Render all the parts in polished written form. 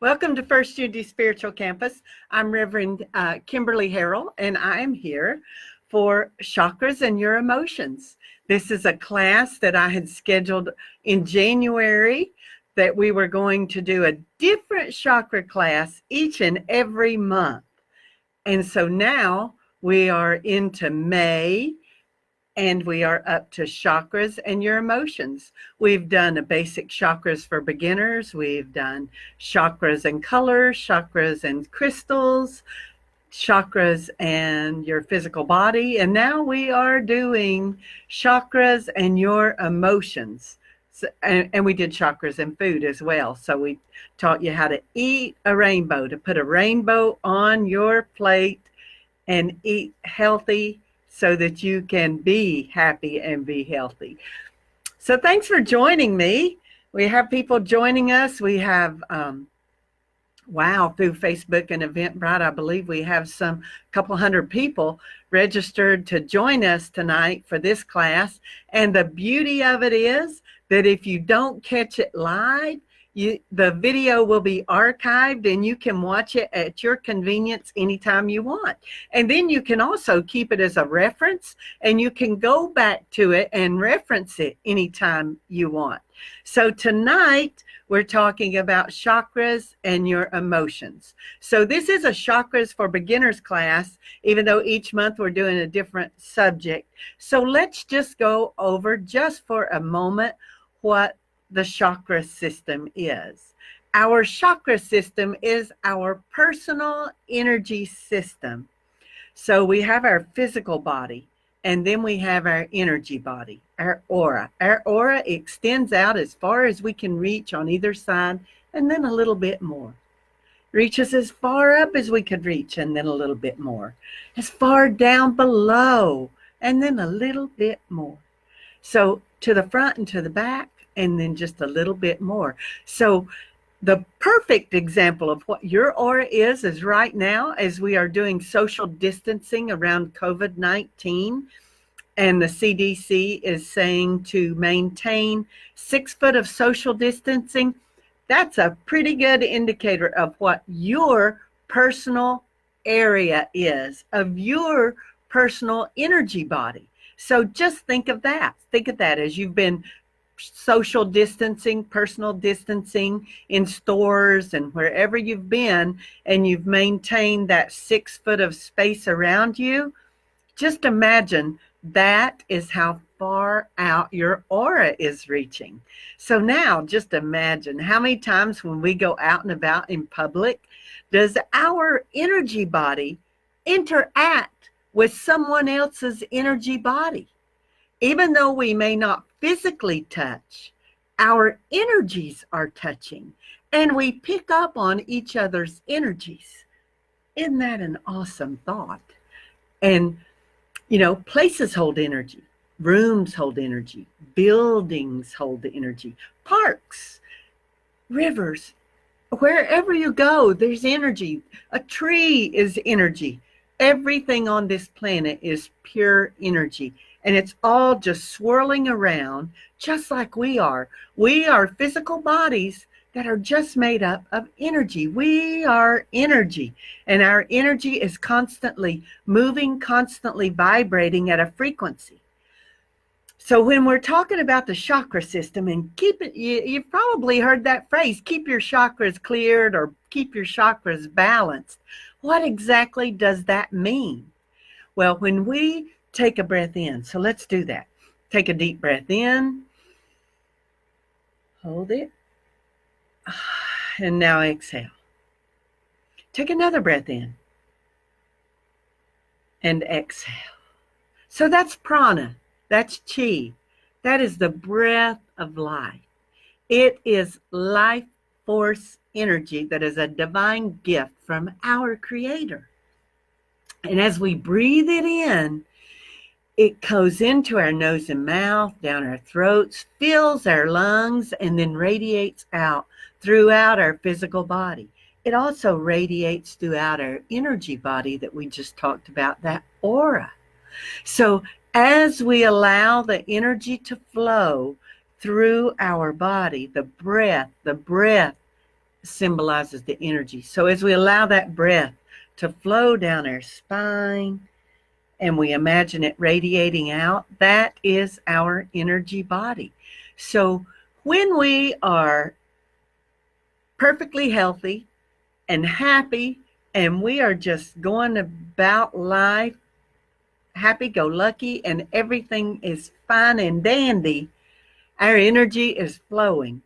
Welcome to First Unity Spiritual Campus. I'm Reverend Kimberley Harrell, and I am here for Chakras and Your Emotions. This is a class that I had scheduled in January that we were going to do a different chakra class each and every month. And so now we are into May, and we are up to chakras and your emotions. We've done a basic chakras for beginners. We've done chakras and colors, chakras and crystals, chakras and your physical body. And now we are doing chakras and your emotions. And we did chakras and food as well. So we taught you how to eat a rainbow, to put a rainbow on your plate and eat healthy, so that you can be happy and be healthy. So thanks for joining me. We have people joining us. We have, through Facebook and Eventbrite, I believe we have a couple hundred people registered to join us tonight for this class. And the beauty of it is that if you don't catch it live, the video will be archived and you can watch it at your convenience anytime you want. And then you can also keep it as a reference, and you can go back to it and reference it anytime you want. So tonight we're talking about chakras and your emotions. So this is a chakras for beginners class, even though each month we're doing a different subject. So let's just go over just for a moment what the chakra system is. Our chakra system is our personal energy system. So we have our physical body, and then we have our energy body, our aura. Our aura extends out as far as we can reach on either side, and then a little bit more. Reaches as far up as we could reach, and then a little bit more. As far down below, and then a little bit more. So to the front and to the back, and then just a little bit more. So the perfect example of what your aura is right now, as we are doing social distancing around COVID-19, and the CDC is saying to maintain 6 foot of social distancing. That's a pretty good indicator of what your personal area is, of your personal energy body. So just think of that. Think of that as you've been social distancing, personal distancing in stores and wherever you've been, and you've maintained that 6 foot of space around you. Just imagine that is how far out your aura is reaching. So now just imagine how many times when we go out and about in public, does our energy body interact with someone else's energy body? Even though we may not physically touch, our energies are touching, and we pick up on each other's energies. Isn't that an awesome thought? And, places hold energy, rooms hold energy, buildings hold the energy, parks, rivers, wherever you go, there's energy. A tree is energy. Everything on this planet is pure energy. And it's all just swirling around, just like we are. We are physical bodies that are just made up of energy. We are energy. And our energy is constantly moving, constantly vibrating at a frequency. So when we're talking about the chakra system, and you've probably heard that phrase, keep your chakras cleared or keep your chakras balanced. What exactly does that mean? Well, when we take a breath in. So let's do that. Take a deep breath in. Hold it. And now exhale. Take another breath in. And exhale. So that's prana. That's chi. That is the breath of life. It is life force energy that is a divine gift from our Creator. And as we breathe it in, it goes into our nose and mouth, down our throats, fills our lungs, and then radiates out throughout our physical body. It also radiates throughout our energy body that we just talked about, that aura. So as we allow the energy to flow through our body, the breath symbolizes the energy. So as we allow that breath to flow down our spine and we imagine it radiating out, that is our energy body. So when we are perfectly healthy and happy and we are just going about life happy-go-lucky and everything is fine and dandy, our energy is flowing.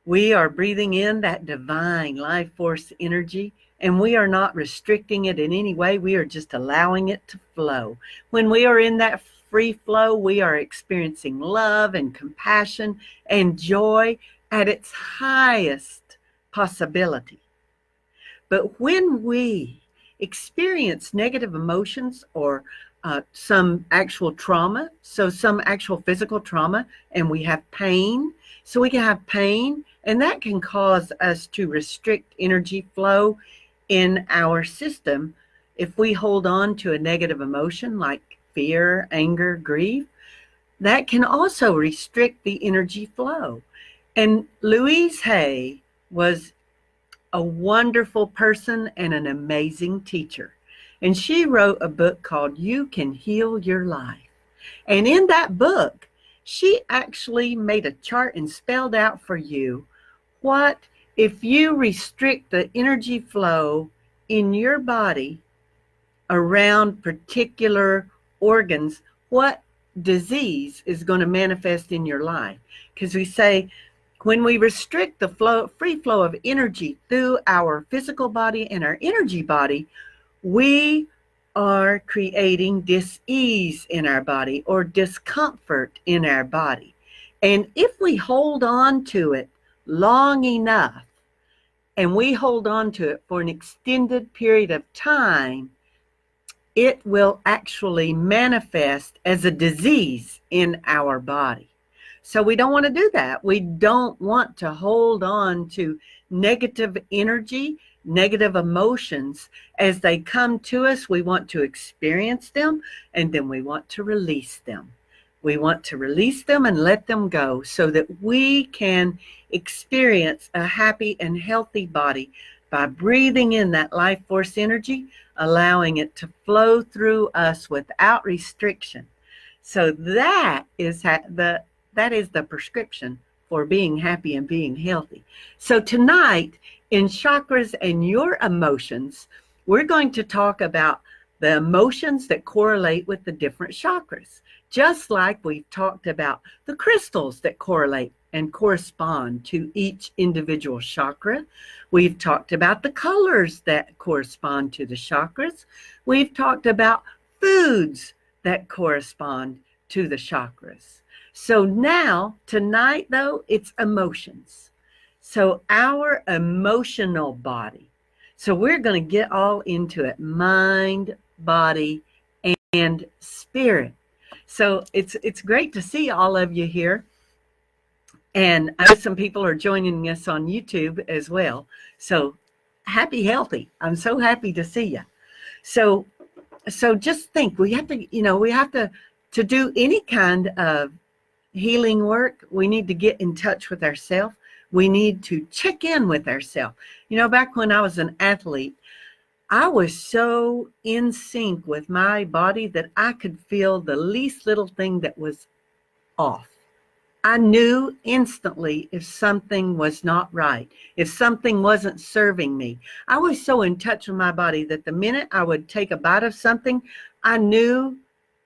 We are breathing in that divine life force energy, and we are not restricting it in any way. We are just allowing it to flow. When we are in that free flow, we are experiencing love and compassion and joy at its highest possibility. But when we experience negative emotions or some actual trauma, so some actual physical trauma, and we have pain, so we can have pain, and that can cause us to restrict energy flow in our system. If we hold on to a negative emotion like fear, anger, grief, that can also restrict the energy flow. And Louise Hay was a wonderful person and an amazing teacher. And she wrote a book called You Can Heal Your Life. And in that book, she actually made a chart and spelled out for you what if you restrict the energy flow in your body around particular organs, what disease is going to manifest in your life. Because we say when we restrict the free flow of energy through our physical body and our energy body, we are creating dis-ease in our body or discomfort in our body. And if we hold on to it long enough, and we hold on to it for an extended period of time, it will actually manifest as a disease in our body. So we don't want to do that. We don't want to hold on to negative energy, negative emotions. As they come to us, we want to experience them, and then we want to release them. We want to release them and let them go so that we can experience a happy and healthy body by breathing in that life force energy, allowing it to flow through us without restriction. So that is the prescription for being happy and being healthy. So tonight, in Chakras and Your Emotions, we're going to talk about the emotions that correlate with the different chakras. Just like we've talked about the crystals that correlate and correspond to each individual chakra. We've talked about the colors that correspond to the chakras. We've talked about foods that correspond to the chakras. So now, tonight though, it's emotions. So our emotional body. So we're going to get all into it, mind, body, and spirit. So it's great to see all of you here. And I know some people are joining us on YouTube as well. So happy, healthy. I'm so happy to see you. So just think, we have to do any kind of healing work. We need to get in touch with ourselves. We need to check in with ourselves. Back when I was an athlete, I was so in sync with my body that I could feel the least little thing that was off. I knew instantly if something was not right, if something wasn't serving me. I was so in touch with my body that the minute I would take a bite of something, I knew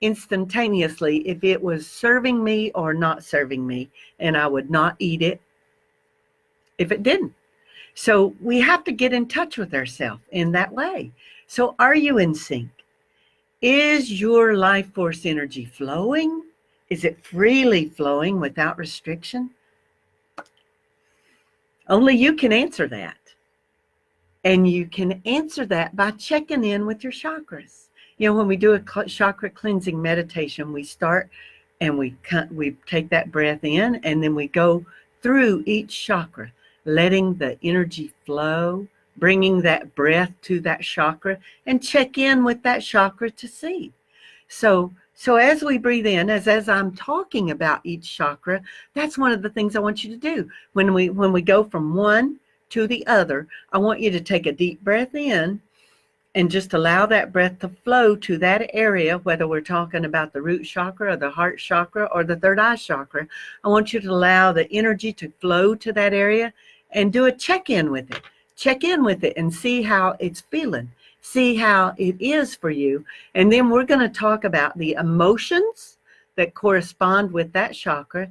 instantaneously if it was serving me or not serving me, and I would not eat it if it didn't. So we have to get in touch with ourselves in that way. So are you in sync? Is your life force energy flowing? Is it freely flowing without restriction? Only you can answer that. And you can answer that by checking in with your chakras. When we do a chakra cleansing meditation, we start and we take that breath in, and then we go through each chakra, letting the energy flow, bringing that breath to that chakra, and check in with that chakra to see. So as we breathe in, as I'm talking about each chakra, that's one of the things I want you to do. When we go from 1 to the other, I want you to take a deep breath in and just allow that breath to flow to that area, whether we're talking about the root chakra or the heart chakra or the third eye chakra. I want you to allow the energy to flow to that area and do a check-in with it. Check in with it and see how it's feeling. See how it is for you. And then we're going to talk about the emotions that correspond with that chakra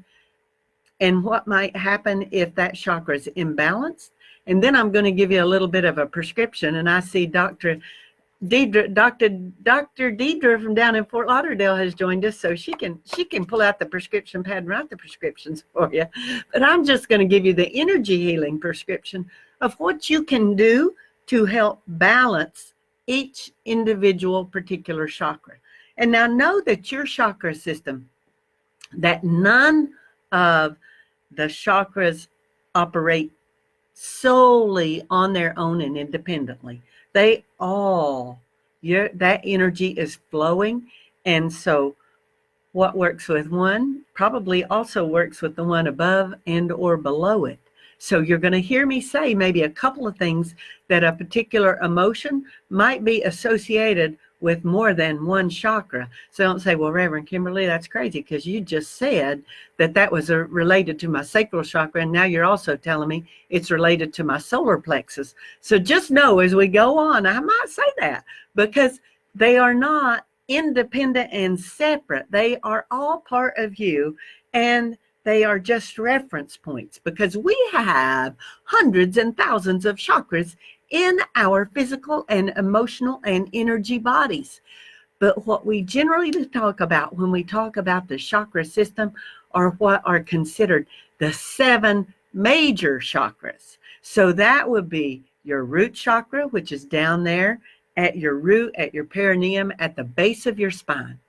and what might happen if that chakra is imbalanced. And then I'm going to give you a little bit of a prescription. And I see Dr. Deidre from down in Fort Lauderdale has joined us, so she can pull out the prescription pad and write the prescriptions for you. But I'm just going to give you the energy healing prescription of what you can do to help balance each individual particular chakra. And now know that your chakra system, that none of the chakras operate solely on their own and independently. They all, that energy is flowing. And so what works with one probably also works with the one above and or below it. So you're going to hear me say maybe a couple of things that a particular emotion might be associated with more than one chakra. So don't say, well, Reverend Kimberly, that's crazy because you just said that was related to my sacral chakra. And now you're also telling me it's related to my solar plexus. So just know as we go on, I might say that because they are not independent and separate. They are all part of you. And they are just reference points because we have hundreds and thousands of chakras in our physical and emotional and energy bodies. But what we generally talk about when we talk about the chakra system are what are considered the 7 major chakras. So that would be your root chakra, which is down there at your root, at your perineum, at the base of your spine.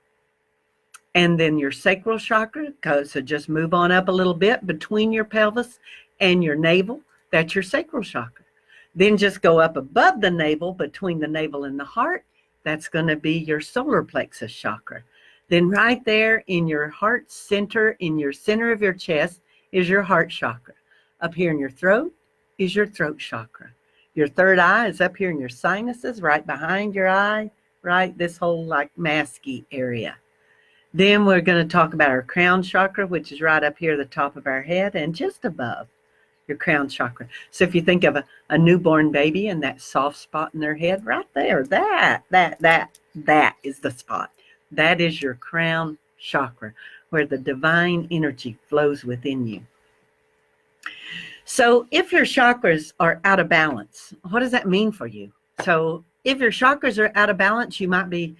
And then your sacral chakra, so just move on up a little bit between your pelvis and your navel. That's your sacral chakra. Then just go up above the navel, between the navel and the heart. That's going to be your solar plexus chakra. Then right there in your heart center, in your center of your chest, is your heart chakra. Up here in your throat is your throat chakra. Your third eye is up here in your sinuses, right behind your eye, right? This whole like masky area. Then we're going to talk about our crown chakra, which is right up here at the top of our head and just above your crown chakra. So if you think of a newborn baby and that soft spot in their head right there, that is the spot. That is your crown chakra, where the divine energy flows within you. So if your chakras are out of balance, what does that mean for you? So if your chakras are out of balance, you might be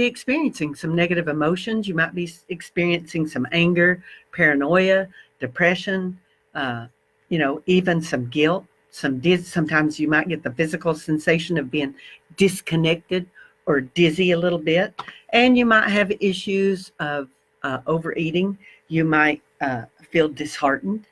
experiencing some negative emotions. You might be experiencing some anger, paranoia, depression, even some guilt. Sometimes you might get the physical sensation of being disconnected or dizzy a little bit. And you might have issues of overeating. You might feel disheartened.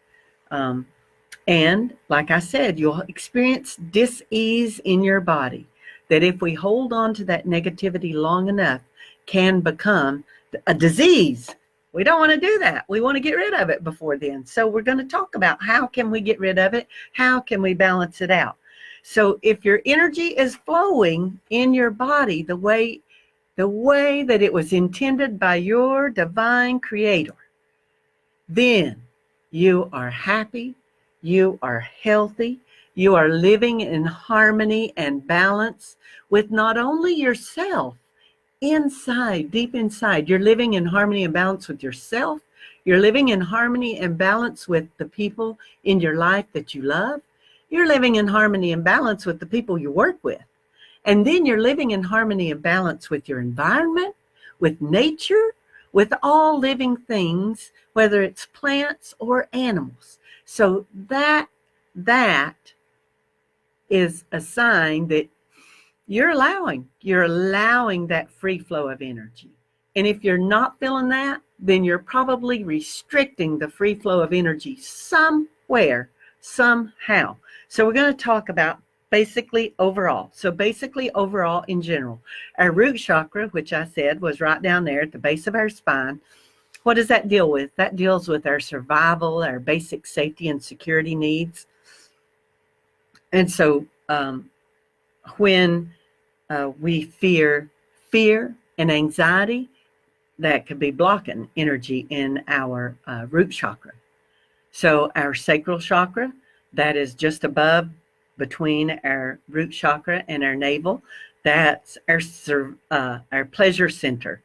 And like I said, you'll experience dis-ease in your body that if we hold on to that negativity long enough can become a disease. We don't want to do that. We want to get rid of it before then. So we're going to talk about how can we get rid of it? How can we balance it out? So if your energy is flowing in your body the way that it was intended by your divine creator, then you are happy, you are healthy, you are living in harmony and balance with not only yourself, inside, deep inside, you're living in harmony and balance with yourself. You're living in harmony and balance with the people in your life that you love. You're living in harmony and balance with the people you work with. And then you're living in harmony and balance with your environment, with nature, with all living things, whether it's plants or animals. So that is a sign that you're allowing that free flow of energy. And if you're not feeling that, then you're probably restricting the free flow of energy somewhere, somehow. So we're going to talk about basically overall. So basically overall in general, our root chakra, which I said was right down there at the base of our spine. What does that deal with? That deals with our survival, our basic safety and security needs. And so when we fear and anxiety, that could be blocking energy in our root chakra. So our sacral chakra, that is just above between our root chakra and our navel, that's our pleasure center,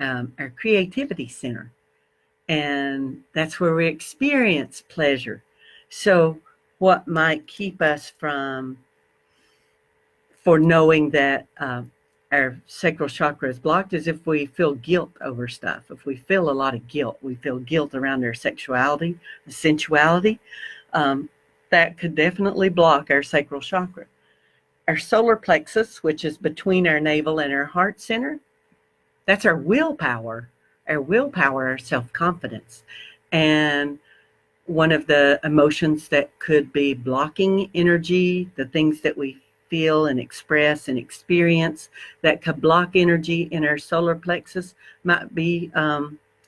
our creativity center. And that's where we experience pleasure. So what might keep us for knowing that our sacral chakra is blocked is if we feel guilt over stuff. If we feel a lot of guilt, we feel guilt around our sexuality, sensuality, that could definitely block our sacral chakra. Our solar plexus, which is between our navel and our heart center, that's our willpower, our self-confidence. And one of the emotions that could be blocking energy, the things that we feel and express and experience that could block energy in our solar plexus might be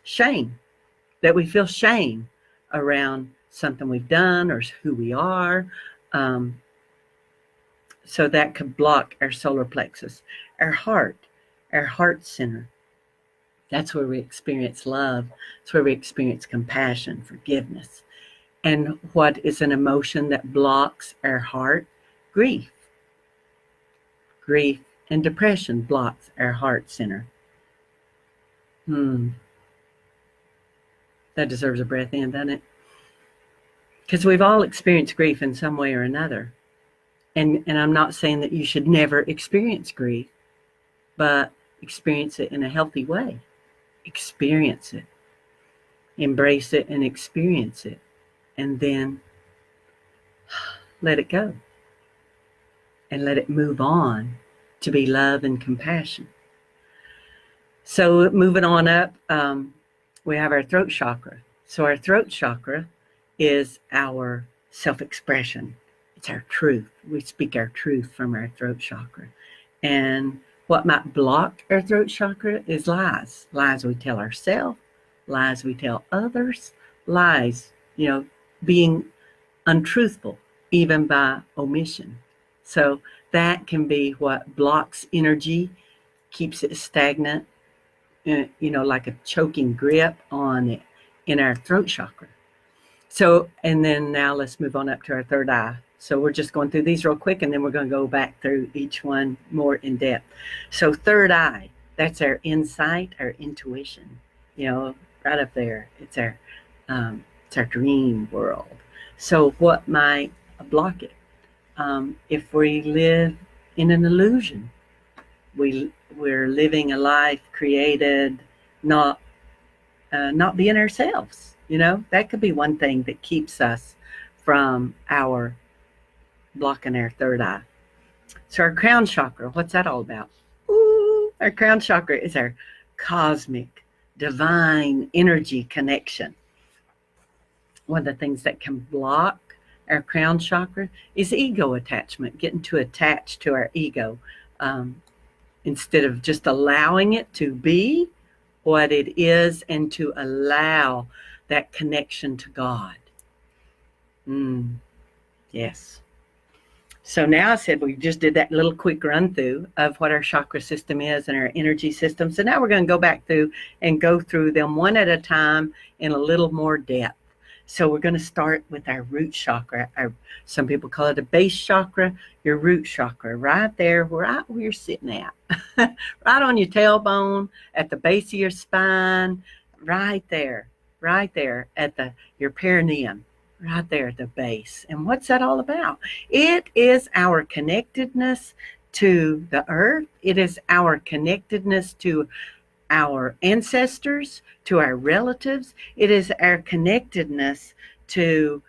shame, that we feel shame around something we've done or who we are. So that could block our solar plexus. Our heart center, that's where we experience love. It's where we experience compassion, forgiveness. And what is an emotion that blocks our heart? Grief. Grief and depression blocks our heart center. That deserves a breath in, doesn't it? Because we've all experienced grief in some way or another. And I'm not saying that you should never experience grief, but experience it in a healthy way. Experience it. Embrace it and experience it. And then let it go. And let it move on to be love and compassion. So moving on up, we have our throat chakra. So our throat chakra is our self-expression. It's our truth. We speak our truth from our throat chakra. And what might block our throat chakra is lies. Lies we tell ourselves, lies we tell others, lies, being untruthful, even by omission. So that can be what blocks energy, keeps it stagnant, like a choking grip on it in our throat chakra. So, and then now let's move on up to our third eye. So we're just going through these real quick, and then we're going to go back through each one more in depth. So third eye, that's our insight, our intuition, right up there. It's our dream world. So what might block it? If we live in an illusion, we're living a life created, not being ourselves. That could be one thing that keeps us from blocking our third eye. So our crown chakra, what's that all about? Our crown chakra is our cosmic, divine energy connection. One of the things that can block our crown chakra is ego attachment, getting too attached to our ego, instead of just allowing it to be what it is and to allow that connection to God. Yes. So now I said we just did that little quick run through of what our chakra system is and our energy system. So now we're going to go back through and go through them one at a time in a little more depth. So we're going to start with our root chakra. Some people call it a base chakra, your root chakra, right there where you're sitting at. Right on your tailbone, at the base of your spine, right there at your perineum, right there at the base. And what's that all about? It is our connectedness to the earth. It is our connectedness to our ancestors, to our relatives. It is our connectedness to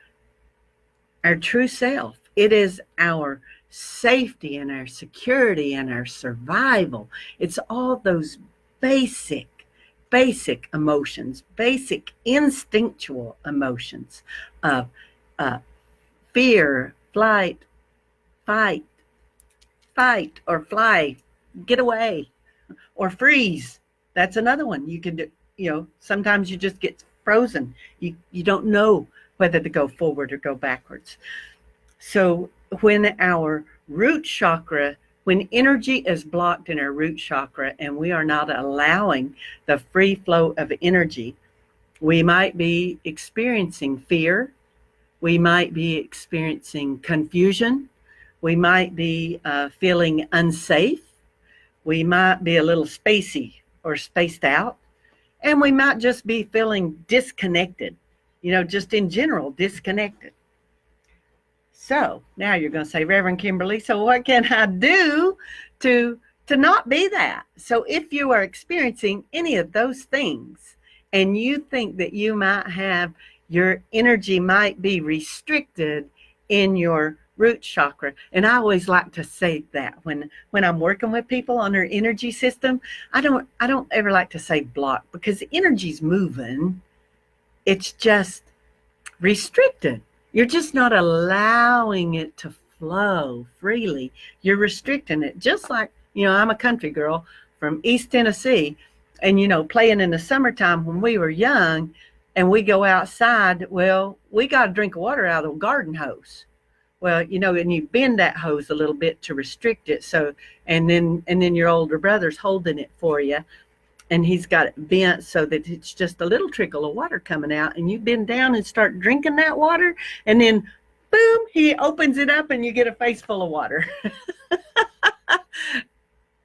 our true self. It is our safety and our security and our survival. It's all those basic emotions, basic instinctual emotions of fear, flight, fight or fly, get away, or freeze. That's another one. You can do, sometimes you just get frozen. You don't know whether to go forward or go backwards. So when our root chakra, when energy is blocked in our root chakra and we are not allowing the free flow of energy, we might be experiencing fear. We might be experiencing confusion. We might be feeling unsafe. We might be a little spacey or spaced out. And we might just be feeling disconnected, just in general, disconnected. So now you're going to say, Reverend Kimberly, so what can I do to not be that? So if you are experiencing any of those things and you think that you might have, your energy might be restricted in your root chakra. And I always like to say that when I'm working with people on their energy system, I don't ever like to say block, because the energy's moving. It's just restricted. You're just not allowing it to flow freely. You're restricting it. Just like, I'm a country girl from East Tennessee, and, playing in the summertime when we were young and we go outside, well, we got a drink of water out of a garden hose. Well, and you bend that hose a little bit to restrict it. So, and then your older brother's holding it for you, and he's got it bent so that it's just a little trickle of water coming out, and you bend down and start drinking that water, and then boom, he opens it up and you get a face full of water.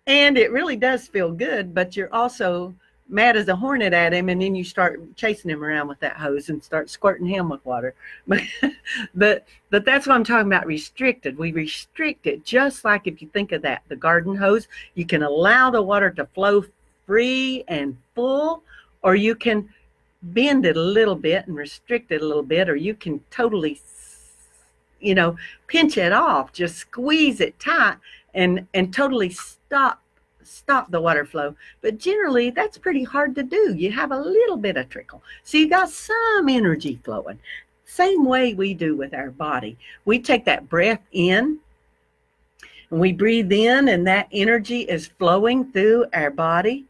And it really does feel good, but you're also mad as a hornet at him, and then you start chasing him around with that hose and start squirting him with water. But that's what I'm talking about, restricted. We restrict it, just like if you think of that, the garden hose, you can allow the water to flow free and full, or you can bend it a little bit and restrict it a little bit, or you can totally, pinch it off, just squeeze it tight and totally stop the water flow. But generally that's pretty hard to do. You have a little bit of trickle, so you got some energy flowing. Same way we do with our body. We take that breath in and we breathe in, and that energy is flowing through our body.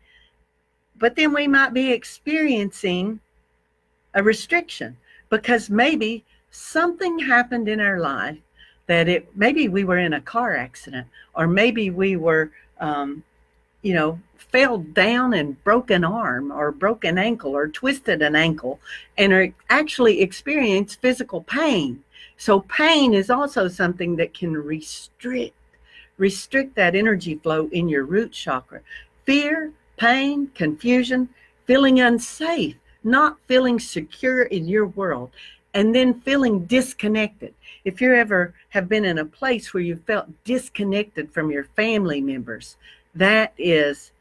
But then we might be experiencing a restriction because maybe something happened in our life that maybe we were in a car accident, or maybe we were fell down and broke an arm or broke an ankle or twisted an ankle and are actually experience physical pain. So pain is also something that can restrict that energy flow in your root chakra. Fear, pain, confusion, feeling unsafe, not feeling secure in your world, and then feeling disconnected. If you ever have been in a place where you felt disconnected from your family members, that is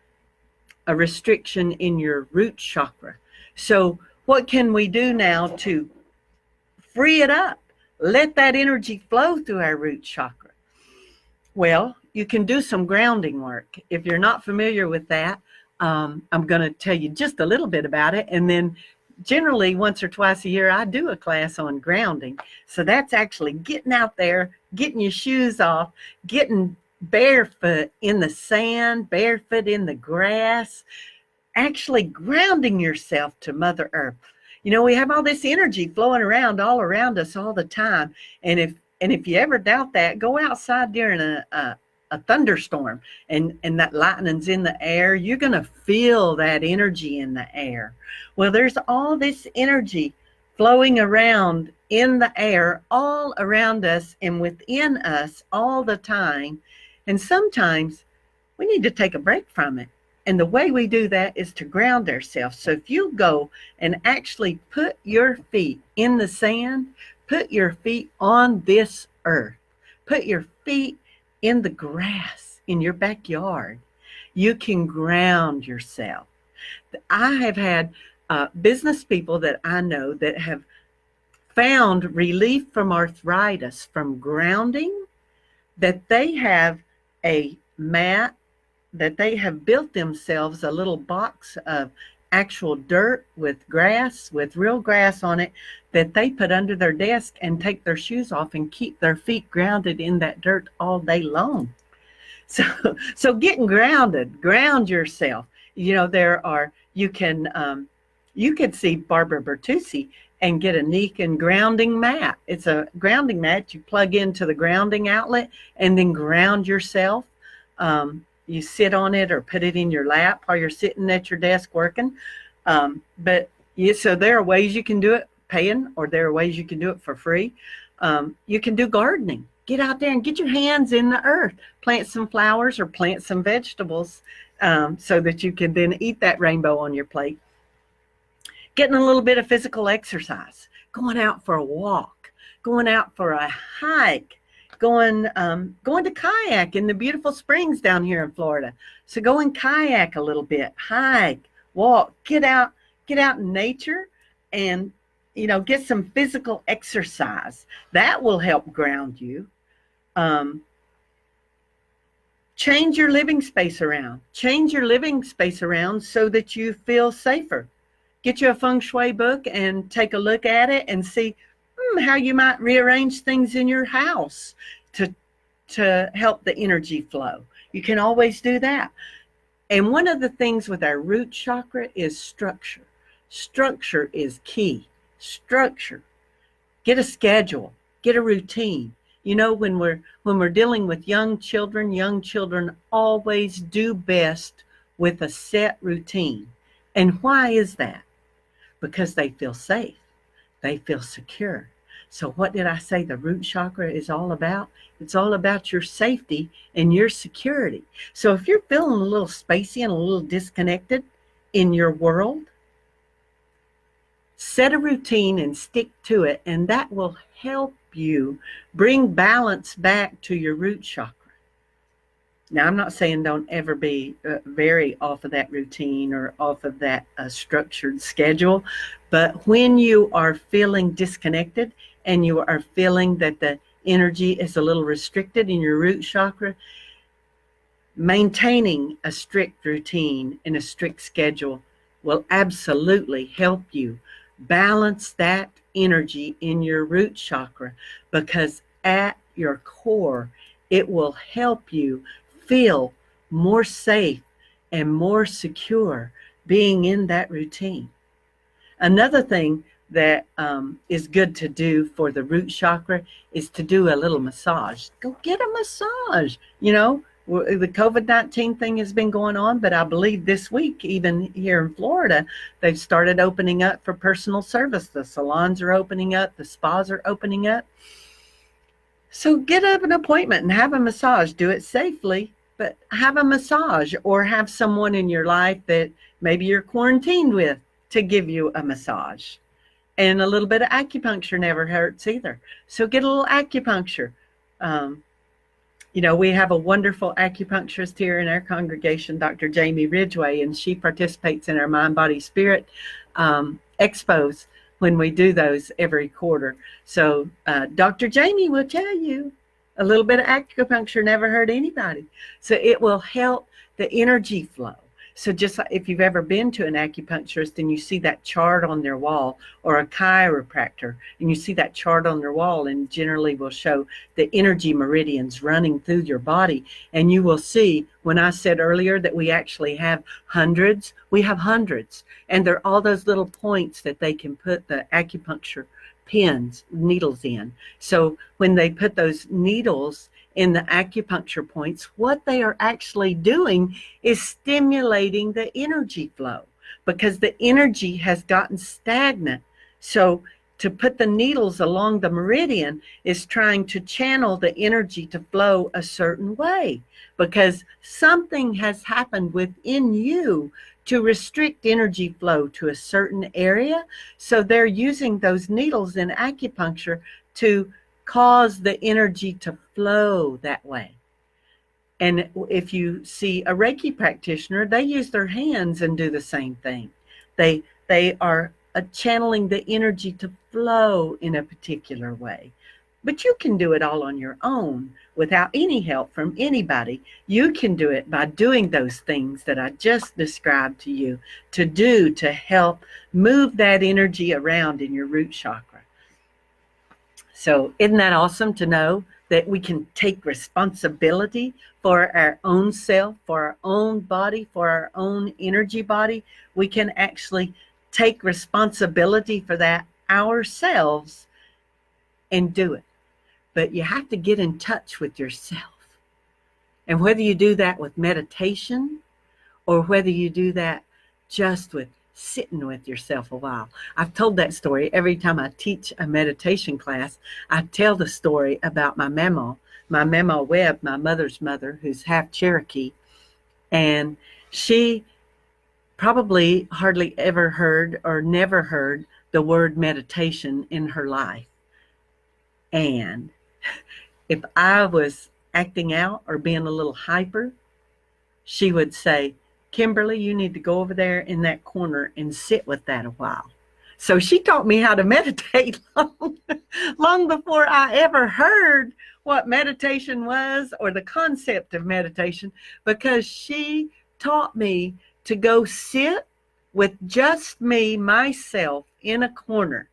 a restriction in your root chakra. So what can we do now to free it up? Let that energy flow through our root chakra. Well, you can do some grounding work. If you're not familiar with that, I'm going to tell you just a little bit about it. And then generally once or twice a year, I do a class on grounding. So that's actually getting out there, getting your shoes off, getting barefoot in the sand, barefoot in the grass, actually grounding yourself to Mother Earth. We have all this energy flowing around all around us all the time. And if you ever doubt that, go outside during a thunderstorm and that lightning's in the air. You're going to feel that energy in the air. Well, there's all this energy flowing around in the air all around us and within us all the time. And sometimes we need to take a break from it. And the way we do that is to ground ourselves. So if you go and actually put your feet in the sand, put your feet on this earth, put your feet in the grass in your backyard, you can ground yourself. I have had business people that I know that have found relief from arthritis from grounding, that they have a mat, that they have built themselves a little box of actual dirt with grass, with real grass on it, that they put under their desk and take their shoes off and keep their feet grounded in that dirt all day long. So getting grounded, ground yourself. You could see Barbara Bertuzzi and get a neat and grounding mat. It's a grounding mat you plug into the grounding outlet and then ground yourself. You sit on it or put it in your lap while you're sitting at your desk working. So there are ways you can do it paying, or there are ways you can do it for free. You can do gardening. Get out there and get your hands in the earth. Plant some flowers or plant some vegetables so that you can then eat that rainbow on your plate. Getting a little bit of physical exercise. Going out for a walk. Going out for a hike. Going to kayak in the beautiful springs down here in Florida. So go and kayak a little bit. Hike. Walk. Get out in nature and get some physical exercise. That will help ground you. Change your living space around. Change your living space around so that you feel safer. Get you a feng shui book and take a look at it and see how you might rearrange things in your house to help the energy flow. You can always do that. And one of the things with our root chakra is structure. Structure is key. Structure. Get a schedule. Get a routine. When we're dealing with young children always do best with a set routine. And why is that? Because they feel safe. They feel secure. So what did I say the root chakra is all about? It's all about your safety and your security. So if you're feeling a little spacey and a little disconnected in your world, set a routine and stick to it, and that will help you bring balance back to your root chakra. Now, I'm not saying don't ever be vary off of that routine or off of that structured schedule, but when you are feeling disconnected and you are feeling that the energy is a little restricted in your root chakra, maintaining a strict routine and a strict schedule will absolutely help you balance that energy in your root chakra, because at your core, it will help you feel more safe and more secure being in that routine. Another thing that is good to do for the root chakra is to do a little massage. Go get a massage. The COVID-19 thing has been going on, but I believe this week, even here in Florida, they've started opening up for personal service. The salons are opening up. The spas are opening up. So get up an appointment and have a massage. Do it safely, but have a massage, or have someone in your life that maybe you're quarantined with to give you a massage. And a little bit of acupuncture never hurts either. So get a little acupuncture. We have a wonderful acupuncturist here in our congregation, Dr. Jamie Ridgway, and she participates in our Mind, Body, Spirit expos when we do those every quarter. So Dr. Jamie will tell you a little bit of acupuncture never hurt anybody. So it will help the energy flow. So just like if you've ever been to an acupuncturist and you see that chart on their wall, or a chiropractor and you see that chart on their wall, and generally will show the energy meridians running through your body. And you will see, when I said earlier that we actually have hundreds, we have hundreds. And they're all those little points that they can put the acupuncture needles in. So when they put those needles in the acupuncture points, what they are actually doing is stimulating the energy flow, because the energy has gotten stagnant. So to put the needles along the meridian is trying to channel the energy to flow a certain way, because something has happened within you to restrict energy flow to a certain area. So they're using those needles in acupuncture to cause the energy to flow that way. And if you see a Reiki practitioner, they use their hands and do the same thing. They are channeling the energy to flow in a particular way. But you can do it all on your own without any help from anybody. You can do it by doing those things that I just described to you to do to help move that energy around in your root chakra. So isn't that awesome to know that we can take responsibility for our own self, for our own body, for our own energy body? We can actually take responsibility for that ourselves and do it. But you have to get in touch with yourself. And whether you do that with meditation or whether you do that just with sitting with yourself a while. I've told that story every time I teach a meditation class. I tell the story about my mama Webb, my mother's mother, who's half Cherokee. And she probably hardly ever heard or never heard the word meditation in her life. And if I was acting out or being a little hyper, she would say, Kimberly, you need to go over there in that corner and sit with that a while. So she taught me how to meditate long before I ever heard what meditation was or the concept of meditation, because she taught me to go sit with just me, myself, in a corner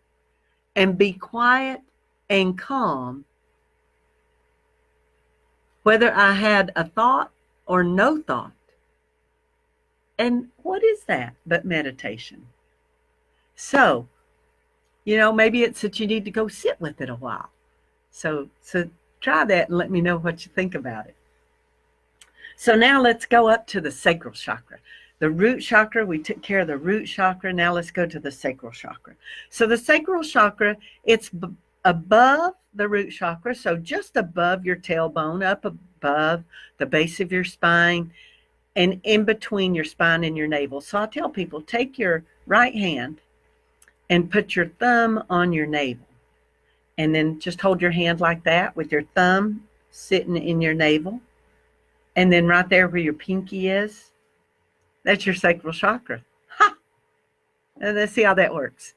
and be quiet and calm, whether I had a thought or no thought. And what is that but meditation? So, maybe it's that you need to go sit with it a while. So try that and let me know what you think about it. So now let's go up to the sacral chakra. The root chakra, we took care of the root chakra. Now let's go to the sacral chakra. So the sacral chakra, it's above the root chakra, so just above your tailbone, up above the base of your spine, and in between your spine and your navel. So I tell people, take your right hand and put your thumb on your navel. And then just hold your hand like that with your thumb sitting in your navel. And then right there where your pinky is, that's your sacral chakra. Ha! And let's see how that works.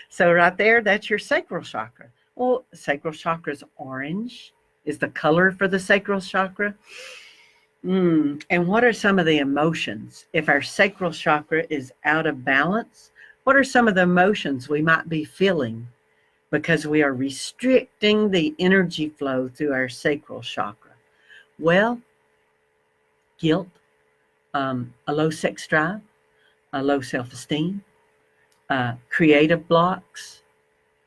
So right there, that's your sacral chakra. Well, sacral chakra is orange, is the color for the sacral chakra. And what are some of the emotions? If our sacral chakra is out of balance, what are some of the emotions we might be feeling because we are restricting the energy flow through our sacral chakra? Well, guilt, a low sex drive, a low self-esteem, creative blocks,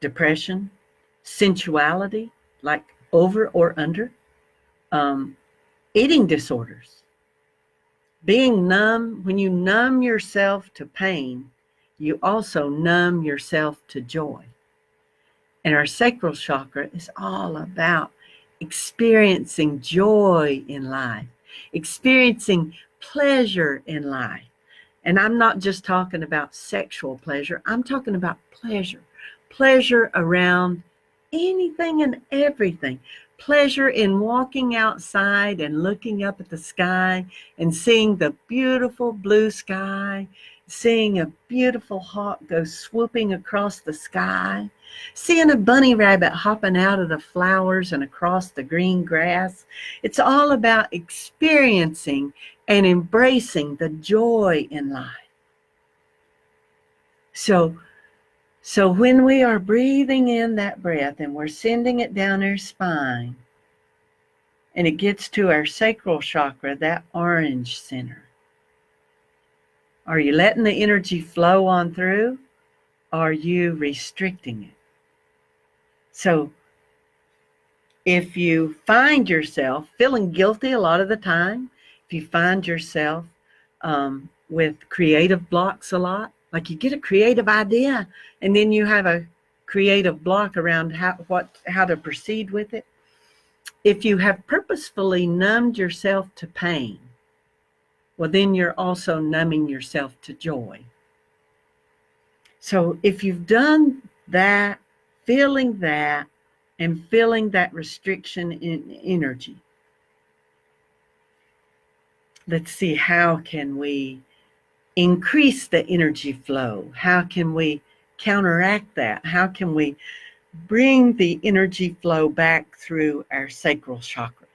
depression, sensuality, like over or under, eating disorders, being numb. When you numb yourself to pain, you also numb yourself to joy. And our sacral chakra is all about experiencing joy in life, experiencing pleasure in life. And I'm not just talking about sexual pleasure. I'm talking about pleasure around anything and everything. Pleasure in walking outside and looking up at the sky and seeing the beautiful blue sky, seeing a beautiful hawk go swooping across the sky, seeing a bunny rabbit hopping out of the flowers and across the green grass. It's all about experiencing and embracing the joy in life. So when we are breathing in that breath and we're sending it down our spine and it gets to our sacral chakra, that orange center, are you letting the energy flow on through? Or are you restricting it? So if you find yourself feeling guilty a lot of the time, if you find yourself with creative blocks a lot, like you get a creative idea and then you have a creative block around how to proceed with it. If you have purposefully numbed yourself to pain, well, then you're also numbing yourself to joy. So if you've done that, feeling that, and feeling that restriction in energy, let's see, how can we increase the energy flow? How can we counteract that? How can we bring the energy flow back through our sacral chakra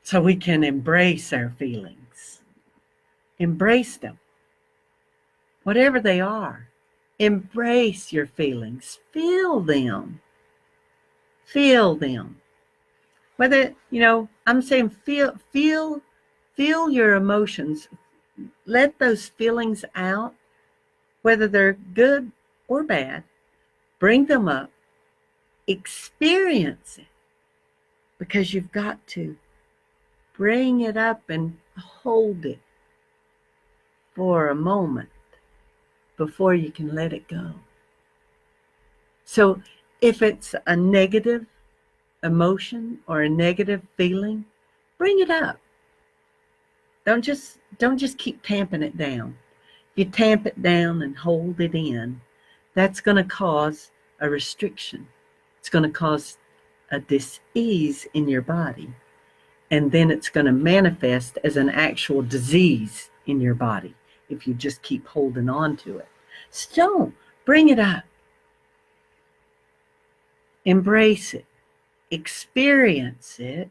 so we can embrace our feelings? Embrace them, whatever they are. Embrace your feelings. Feel them. Feel them. Whether, I'm saying feel your emotions. Let those feelings out whether they're good or bad. Bring them up. Experience it. Because you've got to bring it up and hold it for a moment before you can let it go. So if it's a negative emotion or a negative feeling, bring it up. Don't just keep tamping it down. If you tamp it down and hold it in, that's going to cause a restriction. It's going to cause a dis-ease in your body. And then it's going to manifest as an actual disease in your body if you just keep holding on to it. So don't. Bring it up. Embrace it. Experience it.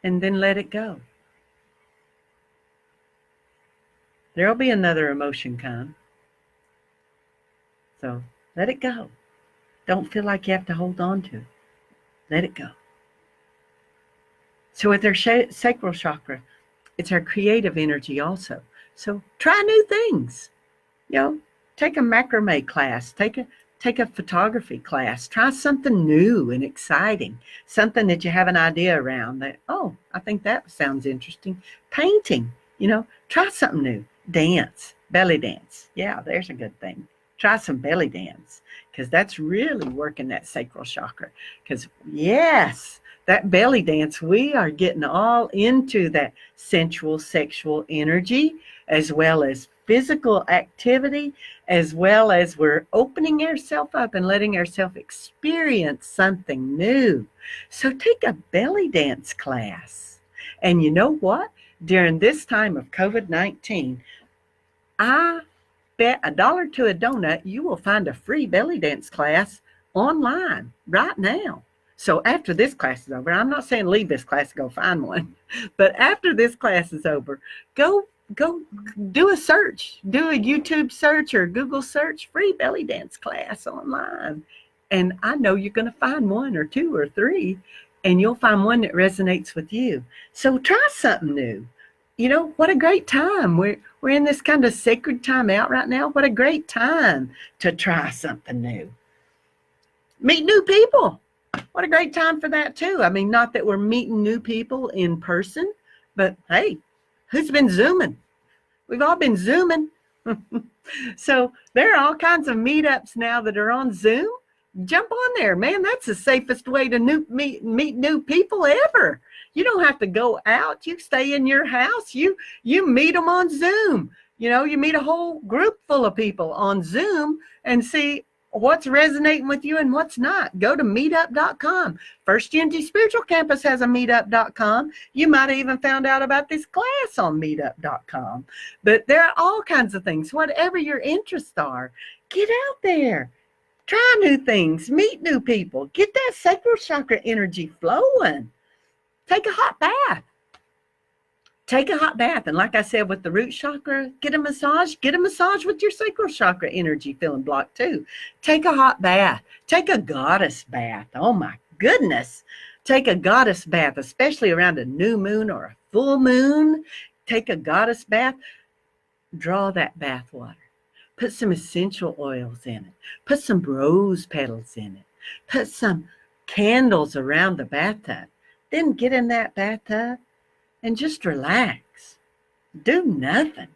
And then let it go. There'll be another emotion come. So let it go. Don't feel like you have to hold on to it. Let it go. So with our sacral chakra, it's our creative energy also. So try new things. Take a macrame class. Take a photography class. Try something new and exciting. Something that you have an idea around that, I think that sounds interesting. Painting, try something new. Dance, belly dance. Yeah, there's a good thing. Try some belly dance because that's really working that sacral chakra. Because yes, that belly dance, we are getting all into that sensual, sexual energy, as well as physical activity, as well as we're opening ourselves up and letting ourselves experience something new. So take a belly dance class. And you know what? During this time of COVID-19, I bet $1 to a donut, you will find a free belly dance class online right now. So after this class is over, I'm not saying leave this class, go find one, but after this class is over, go do a search, do a YouTube search or Google search, free belly dance class online. And I know you're going to find one or two or three, and you'll find one that resonates with you. So try something new. What a great time. We're in this kind of sacred time out right now. What a great time to try something new. Meet new people. What a great time for that too. I mean, not that we're meeting new people in person, but hey, who's been Zooming? We've all been Zooming. So there are all kinds of meetups now that are on Zoom. Jump on there, man. That's the safest way to meet new people ever. You don't have to go out. You stay in your house. You meet them on Zoom. You meet a whole group full of people on Zoom and see what's resonating with you and what's not. Go to meetup.com. First Unity Spiritual Campus has a meetup.com. You might have even found out about this class on meetup.com. But there are all kinds of things. Whatever your interests are, get out there. Try new things. Meet new people. Get that sacral chakra energy flowing. Take a hot bath. Take a hot bath. And like I said, with the root chakra, get a massage. Get a massage with your sacral chakra energy feeling blocked too. Take a hot bath. Take a goddess bath. Oh my goodness. Take a goddess bath, especially around a new moon or a full moon. Take a goddess bath. Draw that bath water. Put some essential oils in it. Put some rose petals in it. Put some candles around the bathtub. Then get in that bathtub and just relax. Do nothing.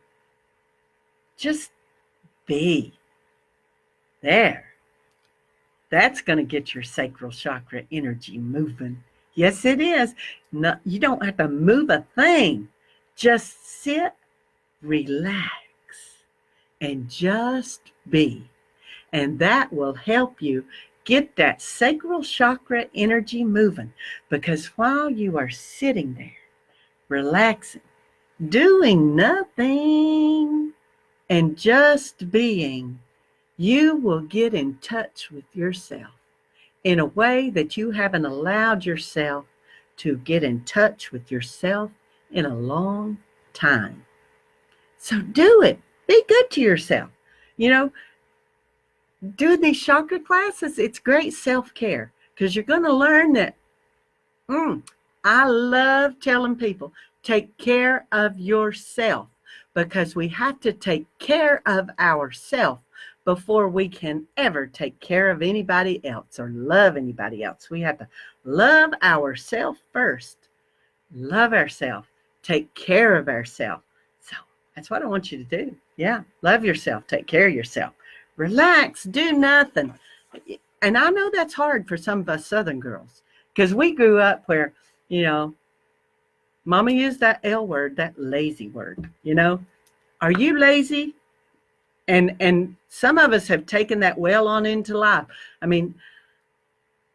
Just be there. That's going to get your sacral chakra energy moving. Yes, it is. No, you don't have to move a thing. Just sit, relax, and just be. And that will help you get that sacral chakra energy moving. Because while you are sitting there, relaxing, doing nothing, and just being, you will get in touch with yourself in a way that you haven't allowed yourself to get in touch with yourself in a long time. So do it. Be good to yourself. Doing these chakra classes, it's great self-care because you're going to learn that. I love telling people, take care of yourself. because we have to take care of ourselves before we can ever take care of anybody else or love anybody else. We have to love ourselves first. Love ourselves. Take care of ourselves. So that's what I want you to do. Yeah, love yourself. Take care of yourself. Relax. Do nothing. And I know that's hard for some of us Southern girls because we grew up where, Mama used that L word, that lazy word, Are you lazy? And some of us have taken that well on into life. I mean,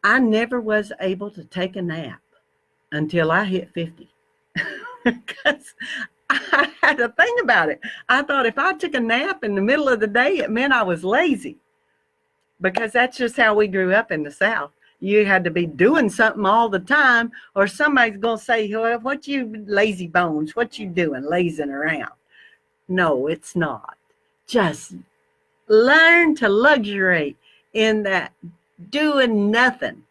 I never was able to take a nap until I hit 50. Because I had a thing about it. I thought if I took a nap in the middle of the day, it meant I was lazy. Because that's just how we grew up in the South. You had to be doing something all the time, or somebody's going to say, well, what you lazy bones? What you doing lazing around? No, it's not. Just learn to luxuriate in that doing nothing,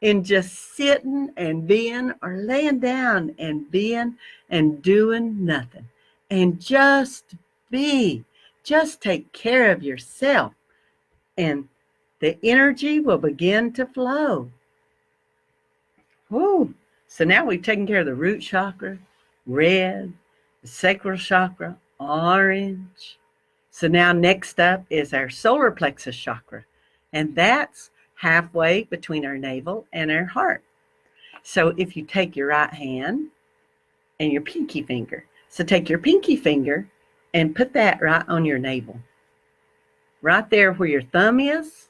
in just sitting and being, or laying down and being and doing nothing. And just be. Just take care of yourself. And the energy will begin to flow. Woo. So now we've taken care of the root chakra, red, the sacral chakra, orange. So now next up is our solar plexus chakra. And that's halfway between our navel and our heart. So if you take your right hand and your pinky finger. So take your pinky finger and put that right on your navel. Right there where your thumb is.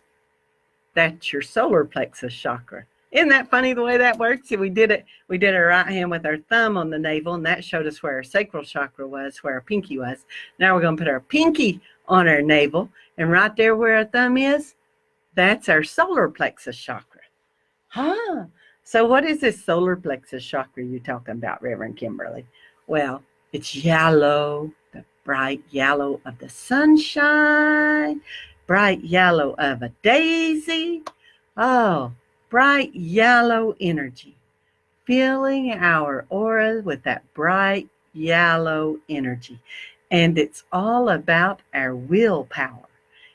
That's your solar plexus chakra. Isn't that funny the way that works? We did our right hand with our thumb on the navel, and that showed us where our sacral chakra was, where our pinky was. Now we're going to put our pinky on our navel, and right there where our thumb is, that's our solar plexus chakra. So what is this solar plexus chakra you're talking about, Reverend Kimberly? Well, it's yellow, the bright yellow of the sunshine. Bright yellow of a daisy. Oh, bright yellow energy. Filling our aura with that bright yellow energy. And it's all about our willpower.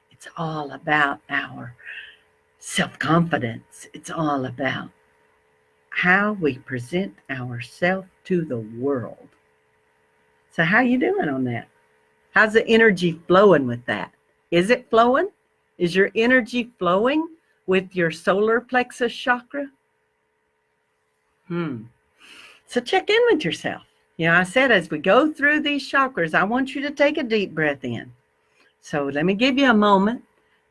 It's all about our self-confidence. It's all about how we present ourselves to the world. So how you doing on that? How's the energy flowing with that? Is it flowing? Is your energy flowing with your solar plexus chakra? So check in with yourself. I said as we go through these chakras, I want you to take a deep breath in. So let me give you a moment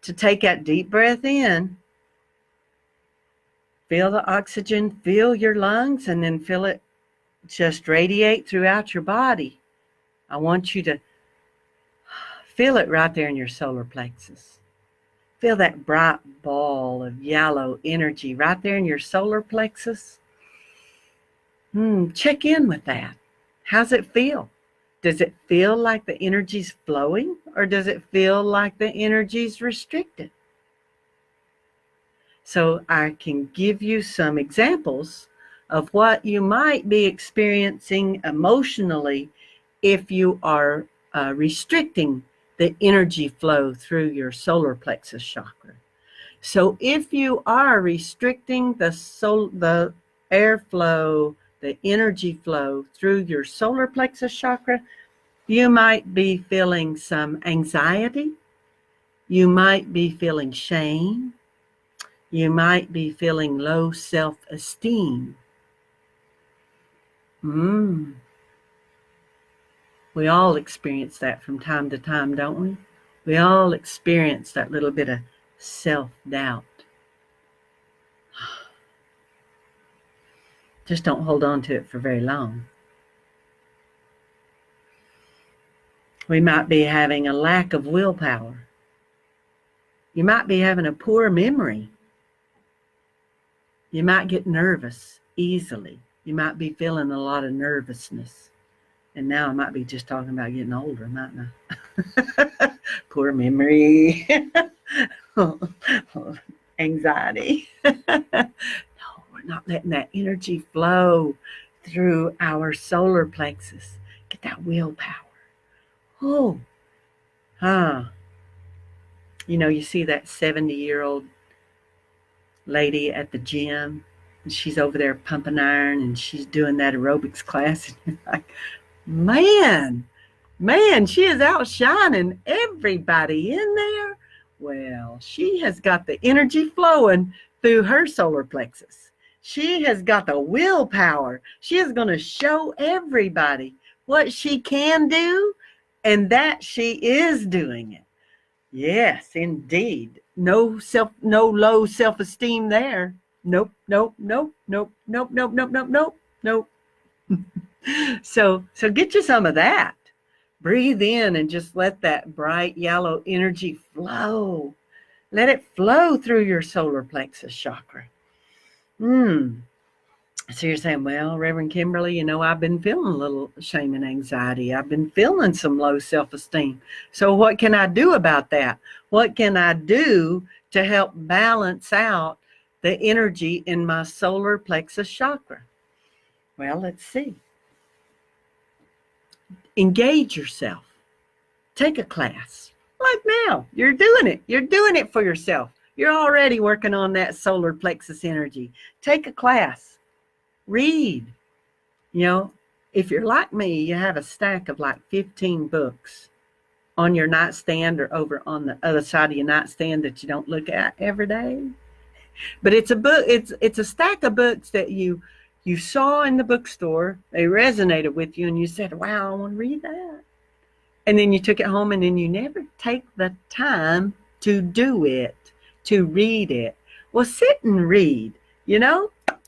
to take that deep breath in. Feel the oxygen, fill your lungs, and then feel it just radiate throughout your body. I want you to feel it right there in your solar plexus. Feel that bright ball of yellow energy right there in your solar plexus. Check in with that. How's it feel? Does it feel like the energy's flowing, or does it feel like the energy's restricted? So I can give you some examples of what you might be experiencing emotionally if you are restricting the energy flow through your solar plexus chakra. So if you are restricting the airflow, the energy flow through your solar plexus chakra, you might be feeling some anxiety. You might be feeling shame. You might be feeling low self-esteem. We all experience that from time to time, don't we? We all experience that little bit of self-doubt. Just don't hold on to it for very long. We might be having a lack of willpower. You might be having a poor memory. You might get nervous easily. You might be feeling a lot of nervousness. And now I might be just talking about getting older, mightn't I? Poor memory. Anxiety. No, we're not letting that energy flow through our solar plexus. Get that willpower. Oh, ah. You see that 70-year-old lady at the gym, and she's over there pumping iron, and she's doing that aerobics class, and you're like, man, she is outshining everybody in there. Well, she has got the energy flowing through her solar plexus. She has got the willpower. She is going to show everybody what she can do, and that she is doing it. Yes, indeed. No low self-esteem there. Nope, nope, nope, nope, nope, nope, nope, nope, nope, nope. So get you some of that. Breathe in and just let that bright yellow energy flow. Let it flow through your solar plexus chakra. So you're saying, well, Reverend Kimberly, I've been feeling a little shame and anxiety. I've been feeling some low self-esteem. So what can I do about that? What can I do to help balance out the energy in my solar plexus chakra? Well, let's see. Engage yourself. Take a class. Like now, you're doing it. You're doing it for yourself. You're already working on that solar plexus energy. Take a class. Read. If you're like me, you have a stack of like 15 books on your nightstand or over on the other side of your nightstand that you don't look at every day. But it's a book, it's a stack of books that you saw in the bookstore, they resonated with you, and you said, wow, I want to read that. And then you took it home, and then you never take the time to do it, to read it. Well, sit and read,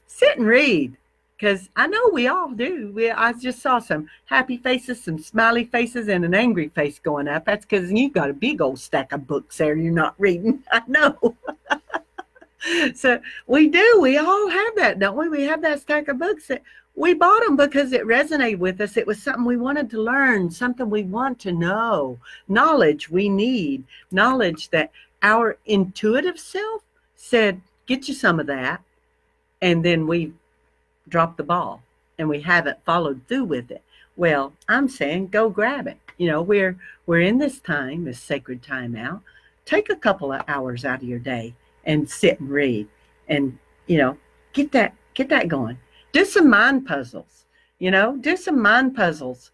sit and read. Because I know we all do. I just saw some happy faces, some smiley faces, and an angry face going up. That's because you've got a big old stack of books there you're not reading. I know. So we do. We all have that, don't we? We have that stack of books that we bought them because it resonated with us. It was something we wanted to learn, something we want to know, knowledge we need, knowledge that our intuitive self said, get you some of that. And then we dropped the ball and we haven't followed through with it. Well, I'm saying go grab it. We're in this time, this sacred time out. Take a couple of hours out of your day and sit and read and, get that going. Do some mind puzzles, do some mind puzzles.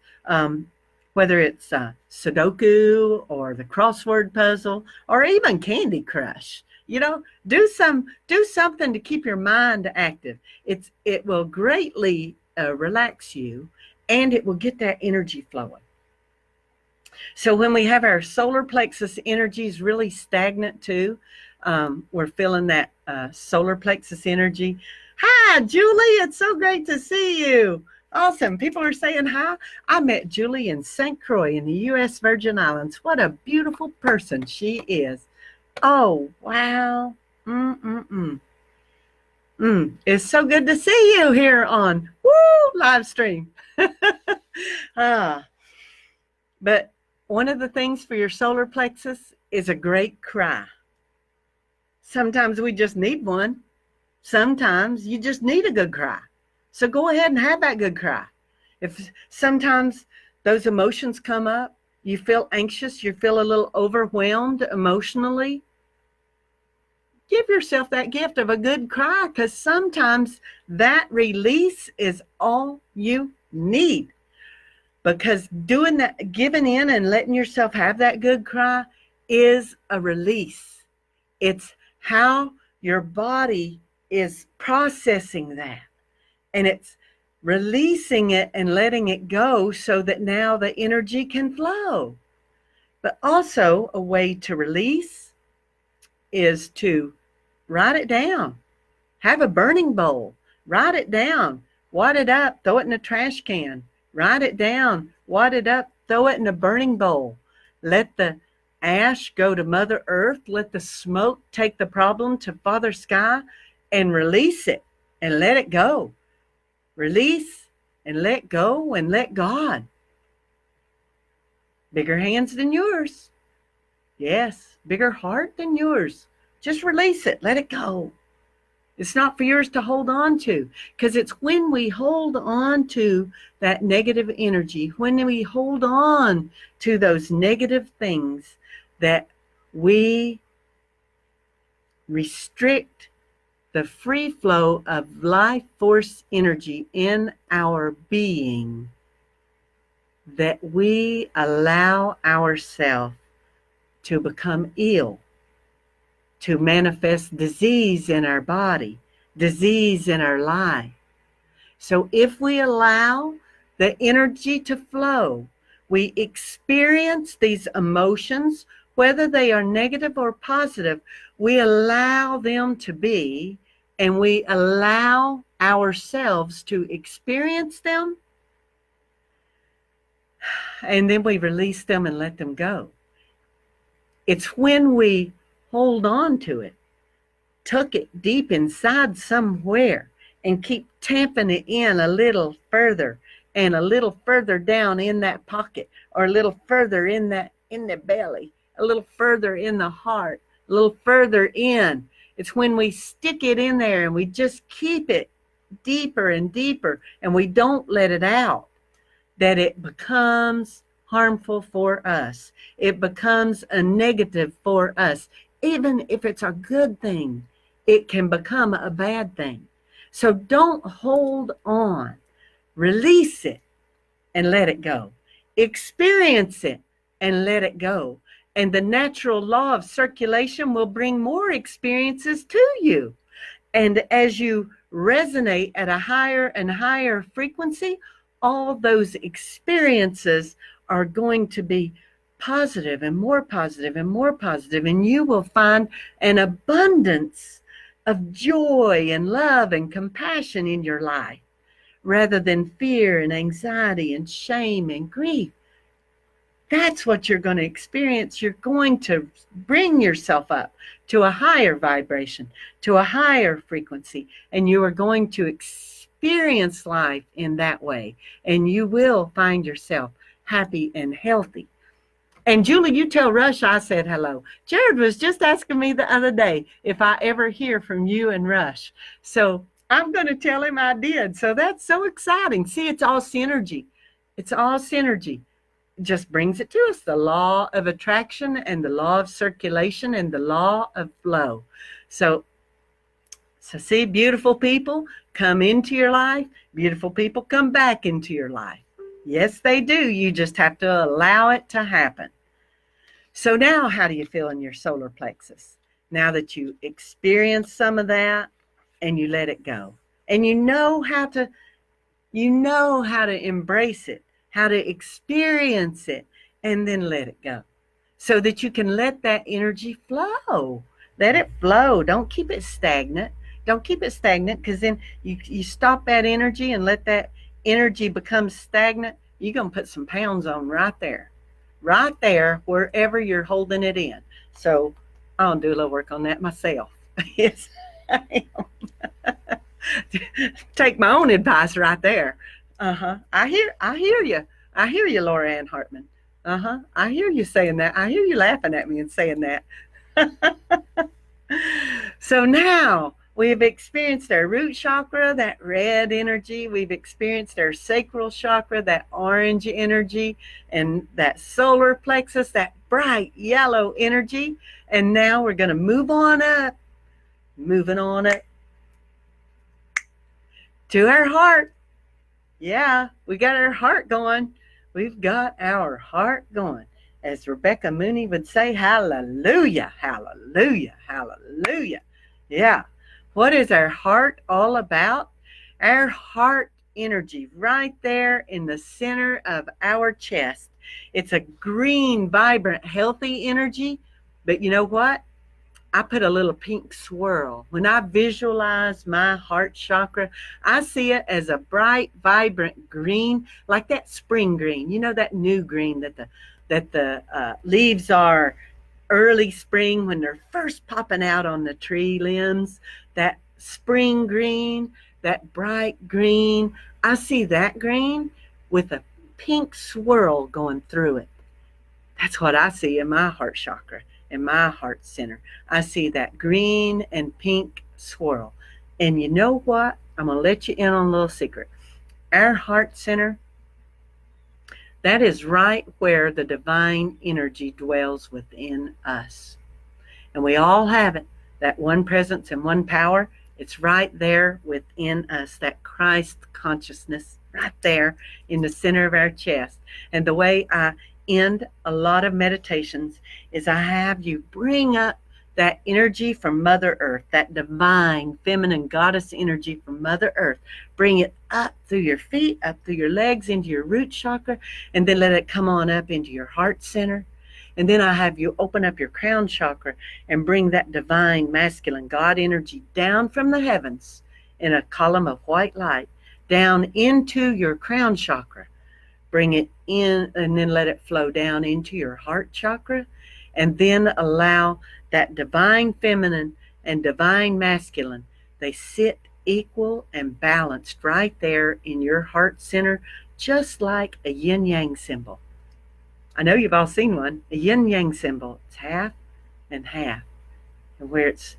Whether it's Sudoku or the crossword puzzle or even Candy Crush. Do something to keep your mind active. It will greatly relax you, and it will get that energy flowing. So when we have our solar plexus energies really stagnant too, we're feeling that solar plexus energy. Hi, Julie. It's so great to see you. Awesome. People are saying hi. I met Julie in St. Croix in the U.S. Virgin Islands. What a beautiful person she is. Oh, wow. It's so good to see you here on live stream. But one of the things for your solar plexus is a great cry. Sometimes we just need one. Sometimes you just need a good cry. So go ahead and have that good cry. If sometimes those emotions come up, you feel anxious, you feel a little overwhelmed emotionally, give yourself that gift of a good cry, because sometimes that release is all you need. Because doing that, giving in and letting yourself have that good cry is a release. It's how your body is processing that. And it's releasing it and letting it go so that now the energy can flow. But also a way to release is to write it down. Have a burning bowl. Write it down. Wad it up. Throw it in a trash can. Write it down. Wad it up. Throw it in a burning bowl. Let the ash go to Mother Earth. Let the smoke take the problem to Father Sky and release it and let it go. Release and let go and let God. Bigger hands than yours. Yes, bigger heart than yours. Just release it. Let it go. It's not for yours to hold on to, because it's when we hold on to that negative energy, when we hold on to those negative things, that we restrict the free flow of life force energy in our being, that we allow ourselves to become ill, to manifest disease in our body, disease in our life. So if we allow the energy to flow, we experience these emotions, whether they are negative or positive, we allow them to be, and we allow ourselves to experience them, and then we release them and let them go. It's when we hold on to it, tuck it deep inside somewhere, and keep tamping it in a little further and a little further down in that pocket, or a little further in the belly, a little further in the heart, a little further in. It's when we stick it in there and we just keep it deeper and deeper, and we don't let it out, that it becomes harmful for us. It becomes a negative for us. Even if it's a good thing, it can become a bad thing. So don't hold on. Release it and let it go. Experience it and let it go. And the natural law of circulation will bring more experiences to you. And as you resonate at a higher and higher frequency, all those experiences are going to be positive and more positive and more positive. And you will find an abundance of joy and love and compassion in your life, rather than fear and anxiety and shame and grief. That's what you're going to experience. You're going to bring yourself up to a higher vibration, to a higher frequency, and you are going to experience life in that way. And you will find yourself happy and healthy. And Julie, you tell Rush I said hello. Jared was just asking me the other day if I ever hear from you and Rush. So I'm going to tell him I did. So that's so exciting. See, it's all synergy. It's all synergy. It just brings it to us. The law of attraction and the law of circulation and the law of flow. So see, beautiful people come into your life. Beautiful people come back into your life. Yes, they do. You just have to allow it to happen. So now, how do you feel in your solar plexus? Now that you experience some of that and you let it go, and you know how to embrace it, how to experience it, and then let it go, so that you can let that energy flow. Let it flow. Don't keep it stagnant. Don't keep it stagnant, because then you stop that energy and let that energy become stagnant. You're going to put some pounds on right there, wherever you're holding it in. So I'll do a little work on that myself. Yes, I am. Take my own advice right there. I hear you. I hear you, Laura Ann Hartman. I hear you saying that. I hear you laughing at me and saying that. So now we've experienced our root chakra, that red energy. We've experienced our sacral chakra, that orange energy, and that solar plexus, that bright yellow energy. And now we're going to move on up, moving on up to our heart. Yeah, we got our heart going. We've got our heart going. As Rebecca Mooney would say, hallelujah, hallelujah, hallelujah. Yeah. What is our heart all about? Our heart energy right there in the center of our chest. It's a green, vibrant, healthy energy. But you know what? I put a little pink swirl. When I visualize my heart chakra, I see it as a bright, vibrant green, like that spring green. You know, that new green that the leaves are early spring when they're first popping out on the tree limbs. That spring green, that bright green. I see that green with a pink swirl going through it. That's what I see in my heart chakra, in my heart center. I see that green and pink swirl. And you know what? I'm going to let you in on a little secret. Our heart center, that is right where the divine energy dwells within us. And we all have it. That one presence and one power, it's right there within us. That Christ consciousness right there in the center of our chest. And the way I end a lot of meditations is I have you bring up that energy from Mother Earth, that divine feminine goddess energy from Mother Earth. Bring it up through your feet, up through your legs, into your root chakra, and then let it come on up into your heart center. And then I have you open up your crown chakra and bring that divine masculine God energy down from the heavens in a column of white light down into your crown chakra. Bring it in and then let it flow down into your heart chakra. And then allow that divine feminine and divine masculine, they sit equal and balanced right there in your heart center, just like a yin-yang symbol. I know you've all seen one, a yin-yang symbol. It's half and half. And where it's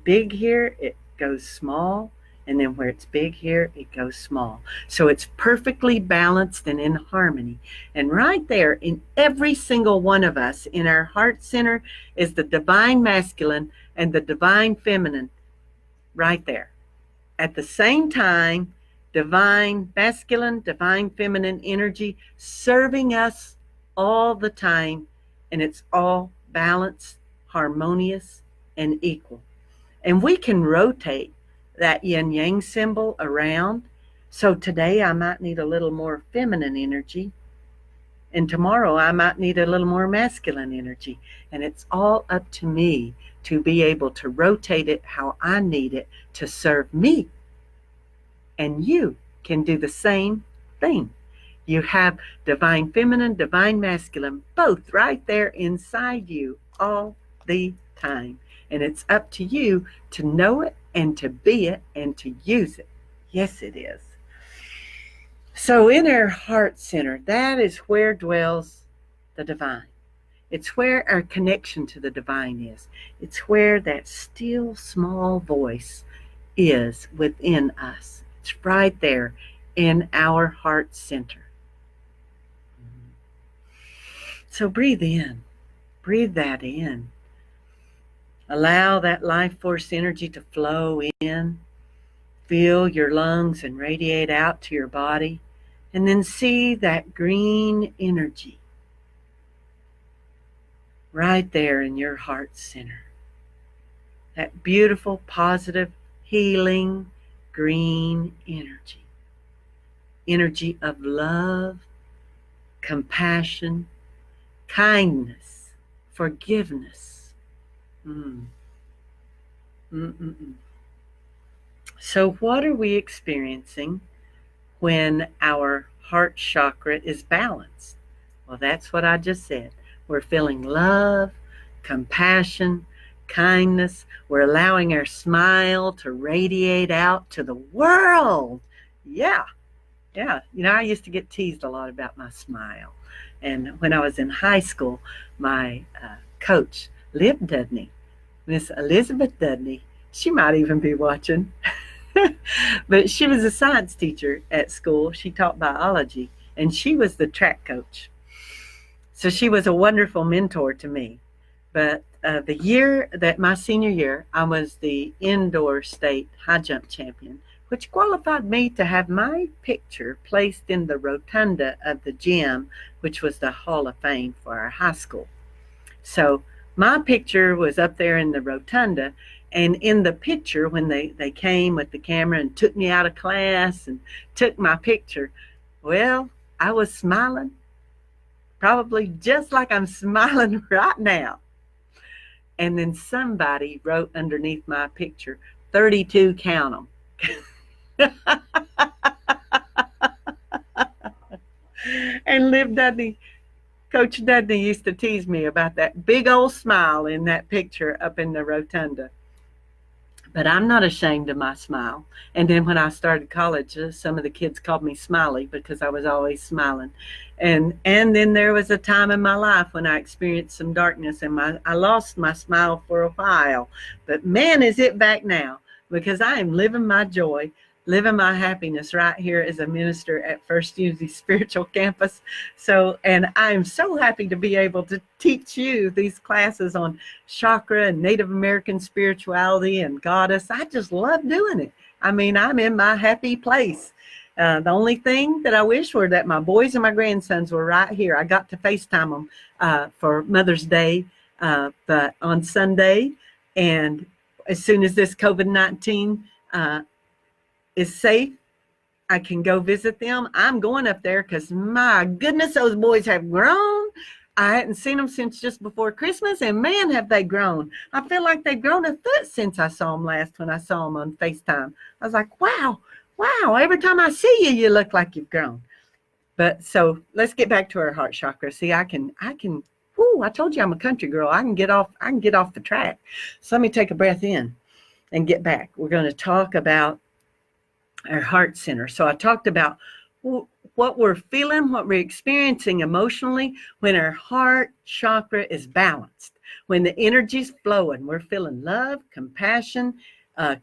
big here, it goes small. And then where it's big here, it goes small. So it's perfectly balanced and in harmony. And right there in every single one of us, in our heart center, is the divine masculine and the divine feminine right there. At the same time, divine masculine, divine feminine energy serving us all the time, and it's all balanced, harmonious, and equal. And we can rotate that yin-yang symbol around. So today I might need a little more feminine energy, and tomorrow I might need a little more masculine energy. And it's all up to me to be able to rotate it how I need it to serve me. And you can do the same thing. You have divine feminine, divine masculine, both right there inside you all the time. And it's up to you to know it and to be it and to use it. Yes, it is. So in our heart center, that is where dwells the divine. It's where our connection to the divine is. It's where that still small voice is within us. It's right there in our heart center. So breathe in. Breathe that in. Allow that life force energy to flow in. Fill your lungs and radiate out to your body. And then see that green energy right there in your heart center. That beautiful, positive, healing, green energy. Energy of love, compassion, kindness, forgiveness. So what are we experiencing when our heart chakra is balanced? Well, that's what I just said. We're feeling love, compassion, kindness. We're allowing our smile to radiate out to the world. Yeah. You know, I used to get teased a lot about my smile. And when I was in high school, my coach, Liv Dudney, Miss Elizabeth Dudney, she might even be watching, but she was a science teacher at school. She taught biology, and she was the track coach. So she was a wonderful mentor to me. But the year that my senior year, I was the indoor state high jump champion, which qualified me to have my picture placed in the rotunda of the gym, which was the Hall of Fame for our high school. So my picture was up there in the rotunda, and in the picture, when they came with the camera and took me out of class and took my picture, well, I was smiling, probably just like I'm smiling right now. And then somebody wrote underneath my picture, 32, count them. And Liv Dudney, Coach Dudney used to tease me about that big old smile in that picture up in the rotunda. But I'm not ashamed of my smile. And then when I started college, some of the kids called me Smiley because I was always smiling. And then there was a time in my life when I experienced some darkness and I lost my smile for a while. But man, is it back now. because I am living my joy, living my happiness right here as a minister at First Unity Spiritual Campus. So, and I'm so happy to be able to teach you these classes on chakra and Native American spirituality and goddess. I just love doing it. I mean, I'm in my happy place. The only thing that I wish were that my boys and my grandsons were right here. I got to FaceTime them for Mother's Day but on Sunday. And as soon as this COVID-19 is safe, I can go visit them. I'm going up there because, my goodness, those boys have grown. I hadn't seen them since just before Christmas, and man, have they grown. I feel like they've grown a foot since I saw them last when I saw them on FaceTime. I was like, wow, every time I see you, you look like you've grown. But so let's get back to our heart chakra. See, I told you I'm a country girl. I can get off the track. So let me take a breath in and get back. We're going to talk about our heart center. So I talked about what we're feeling, what we're experiencing emotionally when our heart chakra is balanced. When the energy's flowing, we're feeling love, compassion,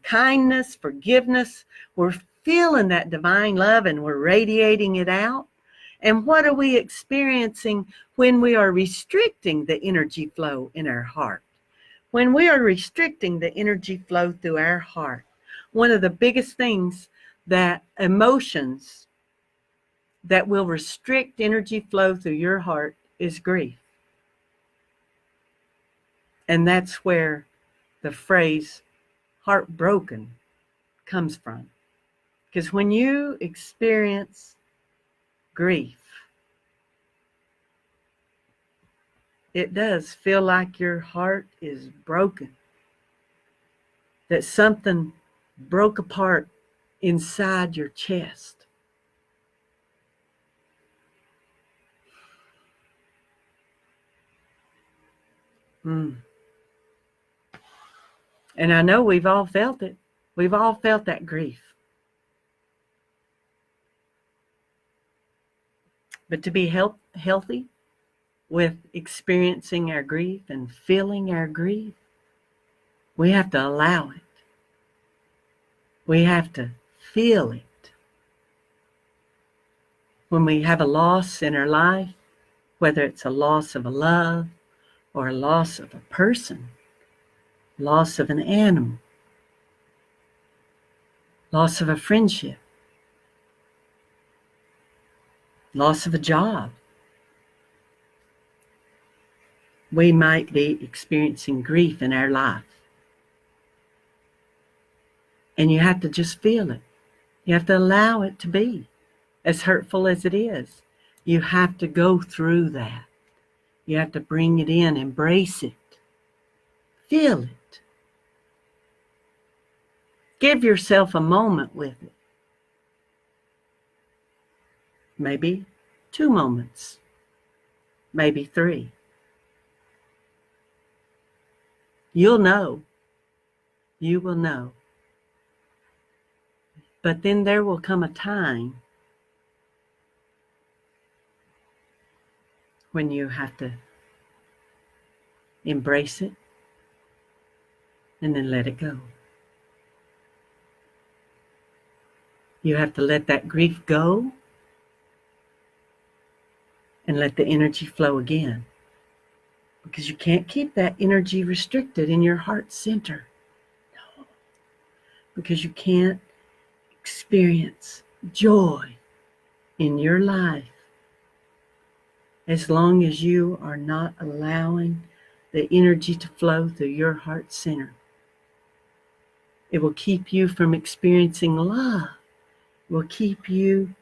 kindness, forgiveness. We're feeling that divine love and we're radiating it out. And what are we experiencing when we are restricting the energy flow in our heart? When we are restricting the energy flow through our heart, one of the biggest things that emotions that will restrict energy flow through your heart is grief. And that's where the phrase heartbroken comes from. Because when you experience grief, it does feel like your heart is broken, that something broke apart inside your chest. And I know we've all felt it. We've all felt that grief. But to be healthy with experiencing our grief and feeling our grief, we have to allow it. We have to feel it. When we have a loss in our life, whether it's a loss of a love or a loss of a person, loss of an animal, loss of a friendship, loss of a job, we might be experiencing grief in our life. And you have to just feel it. You have to allow it to be, as hurtful as it is. You have to go through that. You have to bring it in, embrace it, feel it. Give yourself a moment with it. Maybe 2 moments, maybe 3. You'll know. You will know. But then there will come a time when you have to embrace it and then let it go. You have to let that grief go and let the energy flow again. Because you can't keep that energy restricted in your heart center. No. Because you can't experience joy in your life as long as you are not allowing the energy to flow through your heart center. It will keep you from experiencing love. It will keep you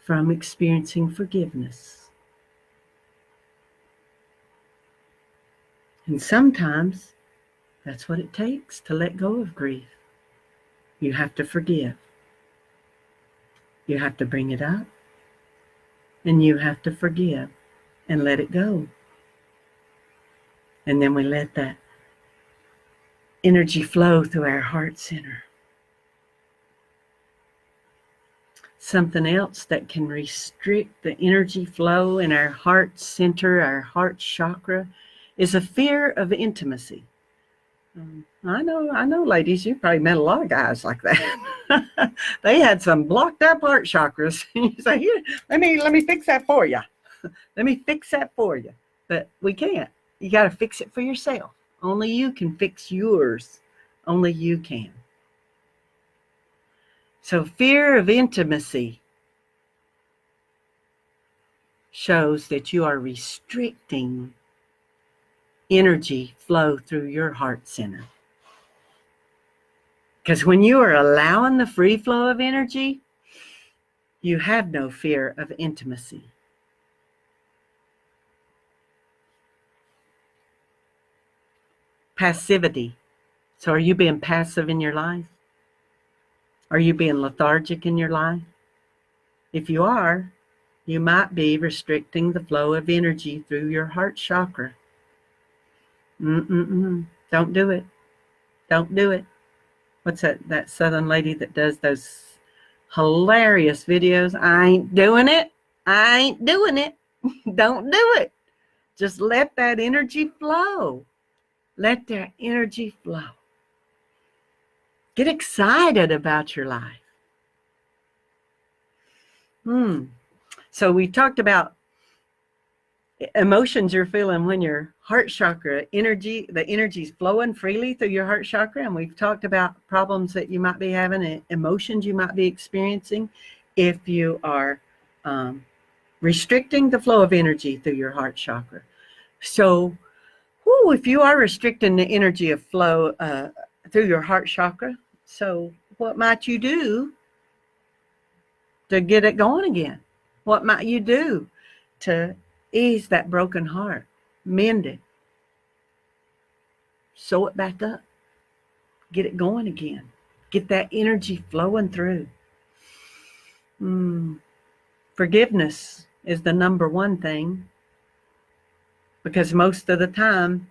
from experiencing forgiveness. And sometimes that's what it takes to let go of grief. You have to forgive. You have to bring it up. And you have to forgive and let it go. And then we let that energy flow through our heart center. Something else that can restrict the energy flow in our heart center, our heart chakra, is a fear of intimacy. I know, ladies, you probably met a lot of guys like that. They had some blocked up heart chakras. You say, here, let me fix that for you. Let me fix that for you. But we can't. You got to fix it for yourself. Only you can fix yours. Only you can. So fear of intimacy shows that you are restricting energy flow through your heart center. Because when you are allowing the free flow of energy, you have no fear of intimacy. Passivity. So are you being passive in your life? Are you being lethargic in your life? If you are, you might be restricting the flow of energy through your heart chakra. Don't do it. Don't do it. What's that Southern lady that does those hilarious videos? I ain't doing it. I ain't doing it. Don't do it. Just let that energy flow. Let that energy flow. Get excited about your life. So we talked about emotions you're feeling when your heart chakra the energy's flowing freely through your heart chakra. And we've talked about problems that you might be having and emotions you might be experiencing if you are restricting the flow of energy through your heart chakra. So if you are restricting the energy of flow through your heart chakra, so what might you do to get it going again? What might you do to ease that broken heart? Mend it. Sew it back up. Get it going again. Get that energy flowing through. Forgiveness is the number one thing, because most of the time,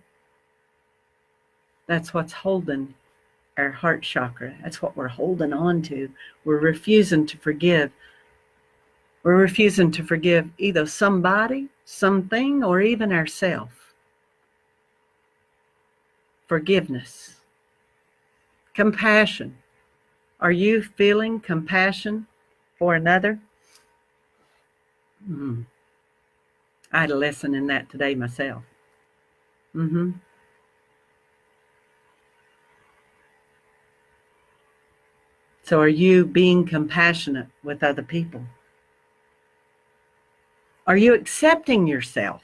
that's what's holding our heart chakra. That's what we're holding on to. We're refusing to forgive. We're refusing to forgive either somebody, something, or even ourselves. Forgiveness. Compassion. Are you feeling compassion for another? I had a lesson in that today myself. So are you being compassionate with other people? Are you accepting yourself?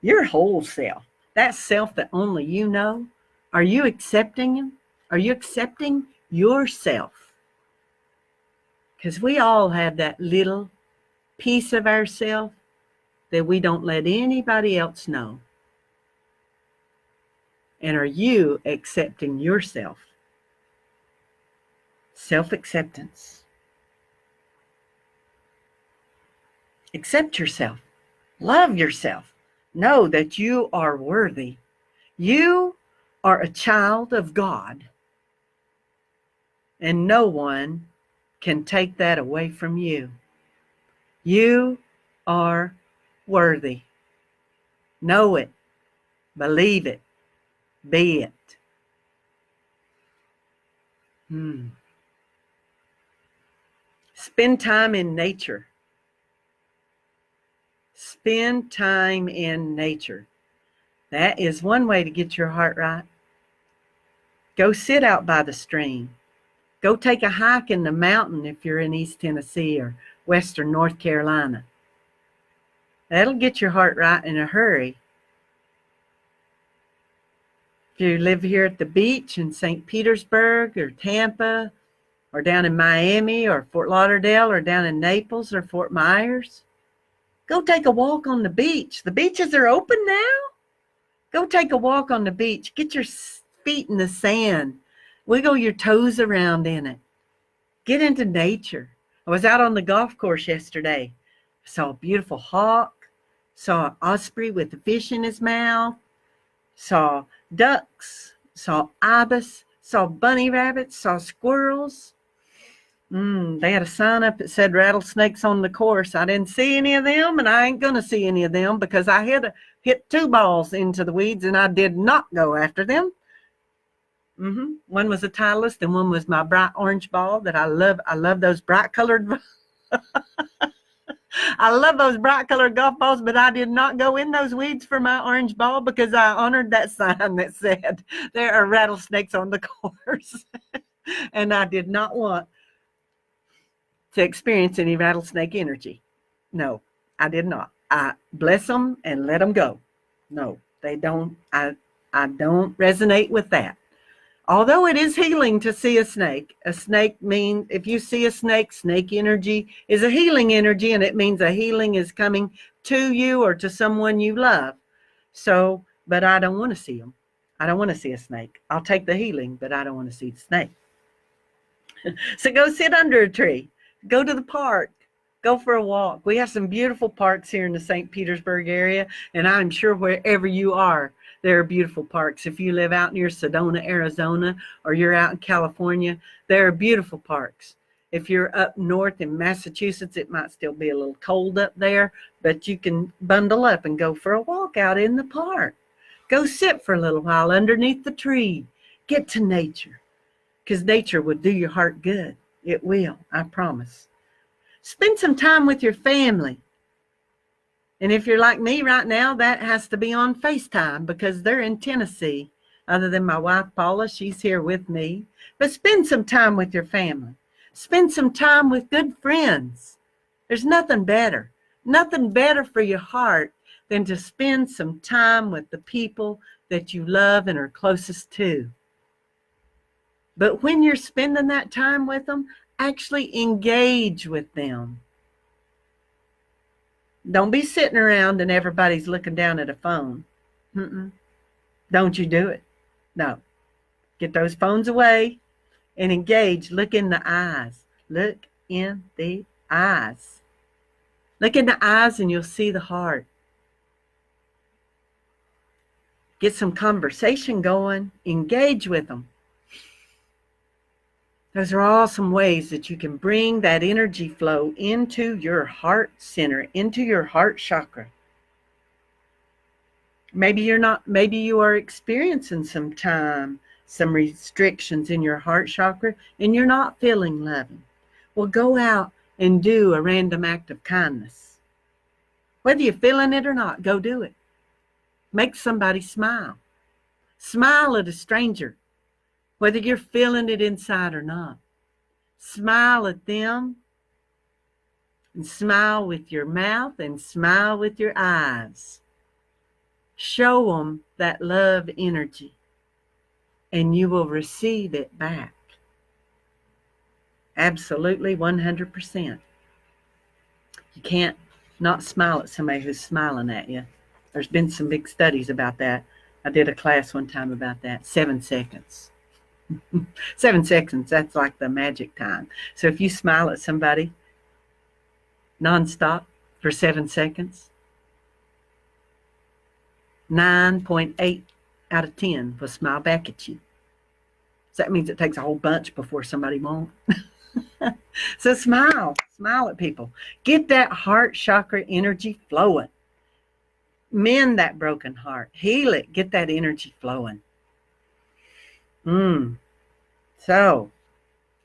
Your whole self. That self that only you know. Are you accepting him? Are you accepting yourself? Because we all have that little piece of ourselves that we don't let anybody else know. And are you accepting yourself? Self-acceptance. Accept yourself. Love yourself. Know that you are worthy. You are a child of God. And no one can take that away from you. You are worthy. Know it. Believe it. Be it. Spend time in nature. Spend time in nature. That is one way to get your heart right. Go sit out by the stream. Go take a hike in the mountain if you're in East Tennessee or Western North Carolina. That'll get your heart right in a hurry. If you live here at the beach in St. Petersburg or Tampa or down in Miami or Fort Lauderdale or down in Naples or Fort Myers, go take a walk on the beach. The beaches are open now. Go take a walk on the beach. Get your feet in the sand. Wiggle your toes around in it. Get into nature. I was out on the golf course yesterday. I saw a beautiful hawk. Saw an osprey with a fish in his mouth. Saw ducks. Saw ibis. Saw bunny rabbits. Saw squirrels. They had a sign up that said rattlesnakes on the course. I didn't see any of them, and I ain't going to see any of them because I hit 2 balls into the weeds, and I did not go after them One was a Titleist and one was my bright orange ball that I love. I love those bright colored. I love those bright colored golf balls, but I did not go in those weeds for my orange ball because I honored that sign that said there are rattlesnakes on the course. And I did not want to experience any rattlesnake energy. No, I did not. I bless them and let them go. No, they don't. I don't resonate with that. Although it is healing to see a snake means, if you see a snake energy is a healing energy, and it means a healing is coming to you or to someone you love. So, but I don't want to see them. I don't want to see a snake. I'll take the healing, but I don't want to see the snake. So go sit under a tree. Go to the park. Go for a walk. We have some beautiful parks here in the St. Petersburg area, and I'm sure wherever you are, there are beautiful parks. If you live out near Sedona, Arizona, or you're out in California, there are beautiful parks. If you're up north in Massachusetts, it might still be a little cold up there, but you can bundle up and go for a walk out in the park. Go sit for a little while underneath the tree. Get to nature, because nature will do your heart good. It will, I promise. Spend some time with your family. And if you're like me right now, that has to be on FaceTime because they're in Tennessee. Other than my wife, Paula, she's here with me. But spend some time with your family. Spend some time with good friends. There's nothing better for your heart than to spend some time with the people that you love and are closest to. But when you're spending that time with them, actually engage with them. Don't be sitting around and everybody's looking down at a phone. Don't you do it. No. Get those phones away and engage. Look in the eyes. Look in the eyes. Look in the eyes and you'll see the heart. Get some conversation going. Engage with them. Those are all some ways that you can bring that energy flow into your heart center, into your heart chakra. Maybe you are experiencing some restrictions in your heart chakra, and you're not feeling loving. Well, go out and do a random act of kindness. Whether you're feeling it or not, go do it. Make somebody smile. Smile at a stranger. Whether you're feeling it inside or not. Smile at them and smile with your mouth and smile with your eyes. Show them that love energy and you will receive it back. Absolutely 100%. You can't not smile at somebody who's smiling at you. There's been some big studies about that. I did a class one time about that. 7 seconds. 7 seconds, that's like the magic time. So if you smile at somebody nonstop for 7 seconds, 9.8 out of 10 will smile back at you. So that means it takes a whole bunch before somebody won't. So smile at people. Get that heart chakra energy flowing. Mend that broken heart. Heal it. Get that energy flowing. So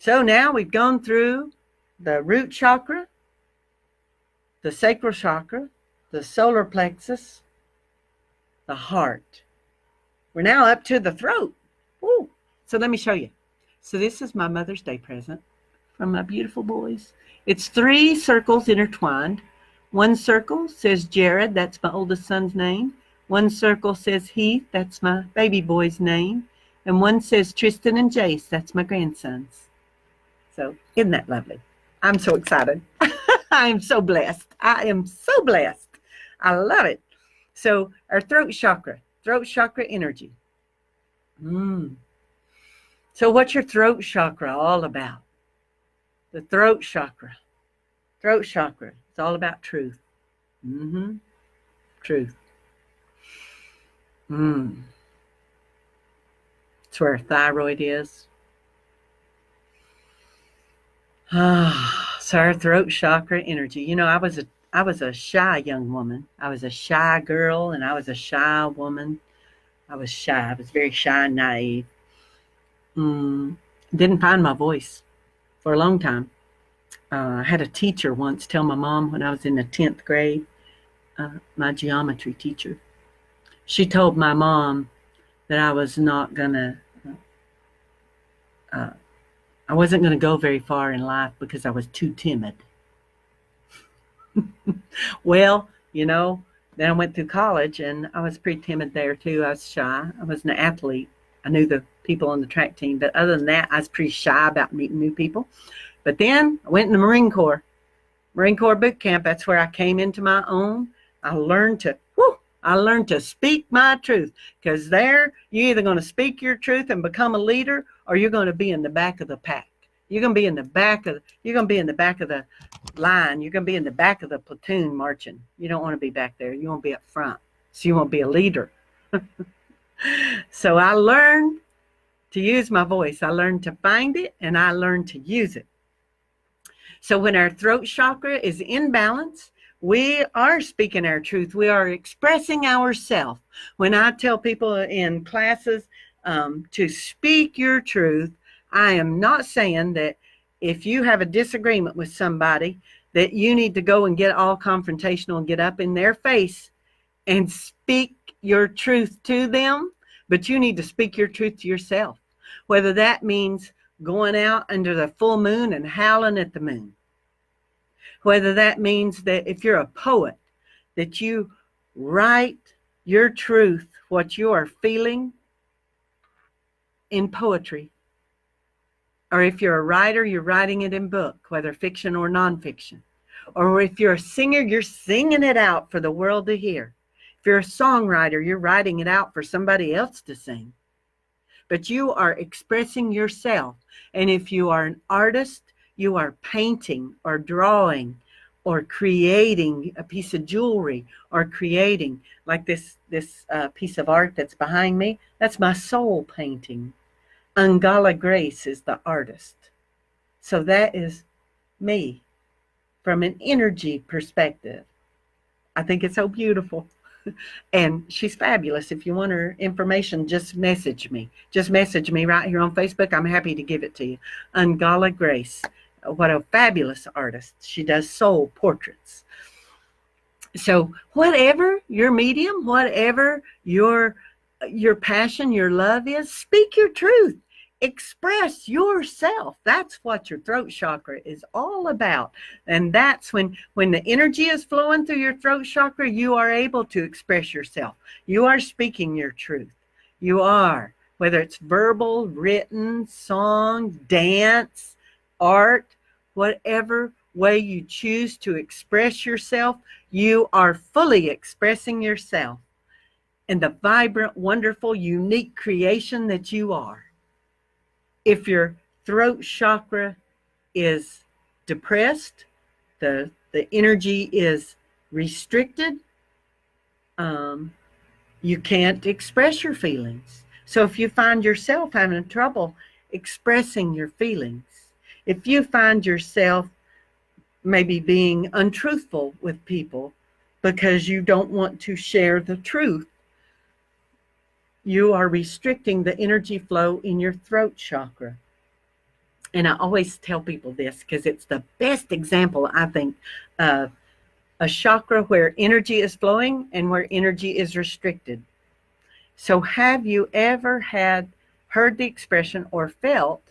now we've gone through the root chakra, the sacral chakra, the solar plexus, the heart. We're now up to the throat. Woo. So let me show you. So this is my Mother's Day present from my beautiful boys. It's 3 circles intertwined. One circle says Jared, that's my oldest son's name. One circle says Heath, that's my baby boy's name. And one says Tristan and Jace, that's my grandsons. So isn't that lovely? I'm so excited. I am so blessed. I am so blessed. I love it. So our throat chakra energy. So what's your throat chakra all about? The throat chakra. Throat chakra. It's all about truth. Truth. It's where our thyroid is. So our throat chakra energy. You know, I was a shy young woman. I was a shy girl and I was a shy woman. I was shy. I was very shy and naive. Didn't find my voice for a long time. I had a teacher once tell my mom when I was in the 10th grade, my geometry teacher, she told my mom that I wasn't going to go very far in life because I was too timid. Well, then I went through college and I was pretty timid there too. I was shy. I was an athlete. I knew the people on the track team, but other than that, I was pretty shy about meeting new people. But then I went in the Marine Corps boot camp. That's where I came into my own. I learned to speak my truth, because there you're either going to speak your truth and become a leader, or you're going to be in the back of the pack. You're going to be in the back of the line. You're going to be in the back of the platoon marching. You don't want to be back there. You want to be up front. So you want to be a leader. So I learned to use my voice. I learned to find it, and I learned to use it. So when our throat chakra is in balance, we are speaking our truth. We are expressing ourselves. When I tell people in classes to speak your truth, I am not saying that if you have a disagreement with somebody that you need to go and get all confrontational and get up in their face and speak your truth to them, but you need to speak your truth to yourself. Whether that means going out under the full moon and howling at the moon. Whether that means that if you're a poet, that you write your truth, what you are feeling, in poetry. Or if you're a writer, you're writing it in book, whether fiction or nonfiction. Or if you're a singer, you're singing it out for the world to hear. If you're a songwriter, you're writing it out for somebody else to sing. But you are expressing yourself. And if you are an artist, you are painting or drawing or creating a piece of jewelry, or creating like this piece of art that's behind me. That's my soul painting. Angala Grace is the artist. So that is me from an energy perspective. I think it's so beautiful. And she's fabulous. If you want her information, just message me. Just message me right here on Facebook. I'm happy to give it to you. Angala Grace. What a fabulous artist. She does soul portraits. So whatever your medium, whatever your passion, your love is, speak your truth. Express yourself. That's what your throat chakra is all about. And that's when the energy is flowing through your throat chakra, you are able to express yourself. You are speaking your truth. You are, whether it's verbal, written, song, dance, art, whatever way you choose to express yourself, you are fully expressing yourself and the vibrant, wonderful, unique creation that you are. If your throat chakra is depressed, the energy is restricted, you can't express your feelings. So if you find yourself having trouble expressing your feelings, if you find yourself maybe being untruthful with people because you don't want to share the truth, you are restricting the energy flow in your throat chakra. And I always tell people this because it's the best example, I think, of a chakra where energy is flowing and where energy is restricted. So have you ever heard the expression or felt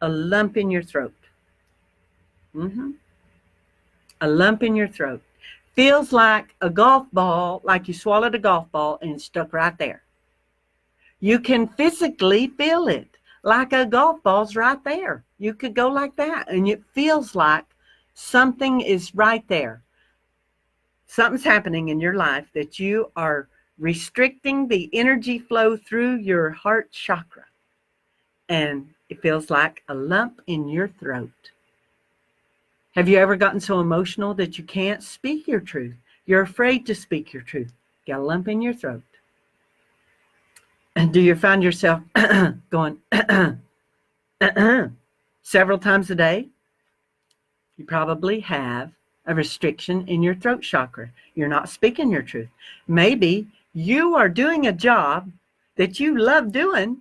a lump in your throat? A lump in your throat. Feels like a golf ball, like you swallowed a golf ball and it's stuck right there. You can physically feel it, like a golf ball's right there. You could go like that, and it feels like something is right there. Something's happening in your life that you are restricting the energy flow through your heart chakra. And it feels like a lump in your throat. Have you ever gotten so emotional that you can't speak your truth? You're afraid to speak your truth. Got a lump in your throat. And do you find yourself going several times a day? You probably have a restriction in your throat chakra. You're not speaking your truth. Maybe you are doing a job that you love doing,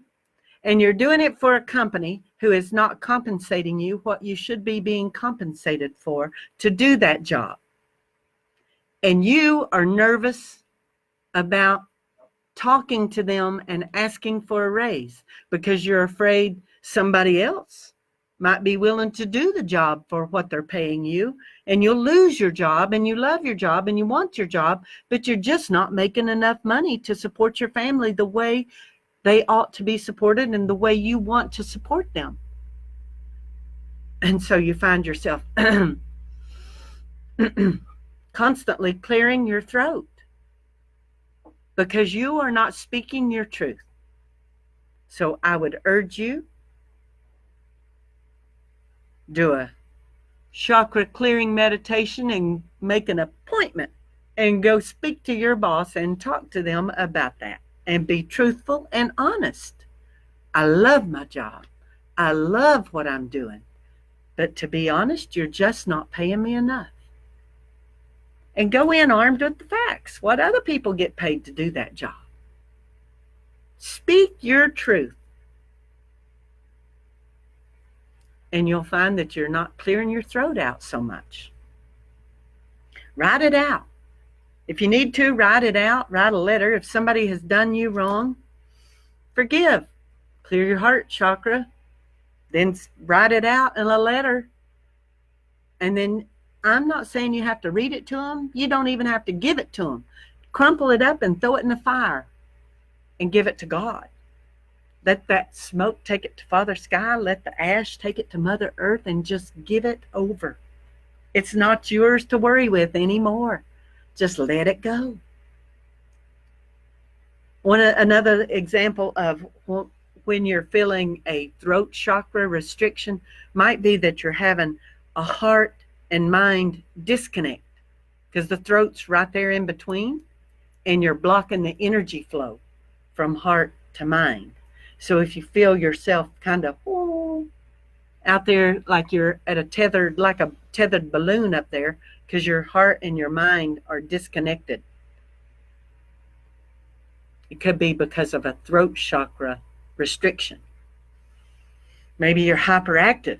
and you're doing it for a company who is not compensating you what you should be being compensated for to do that job, and you are nervous about talking to them and asking for a raise because you're afraid somebody else might be willing to do the job for what they're paying you, and you'll lose your job, and you love your job and you want your job, but you're just not making enough money to support your family the way they ought to be supported and the way you want to support them. And so you find yourself constantly clearing your throat because you are not speaking your truth. So I would urge you, do a chakra clearing meditation and make an appointment and go speak to your boss and talk to them about that and be truthful and honest. I love my job. I love what I'm doing. But to be honest, you're just not paying me enough. And go in armed with the facts. What other people get paid to do that job? Speak your truth. And you'll find that you're not clearing your throat out so much. Write it out. If you need to, write it out. Write a letter. If somebody has done you wrong, forgive. Clear your heart chakra. Then write it out in a letter. And then I'm not saying you have to read it to them. You don't even have to give it to them. Crumple it up and throw it in the fire and give it to God. Let that smoke take it to Father Sky. Let the ash take it to Mother Earth and just give it over. It's not yours to worry with anymore. Just let it go. Another example of when you're feeling a throat chakra restriction might be that you're having a heart and mind disconnect because the throat's right there in between and you're blocking the energy flow from heart to mind. So if you feel yourself kind of out there like you're at a tethered balloon up there because your heart and your mind are disconnected, it could be because of a throat chakra restriction. Maybe you're hyperactive,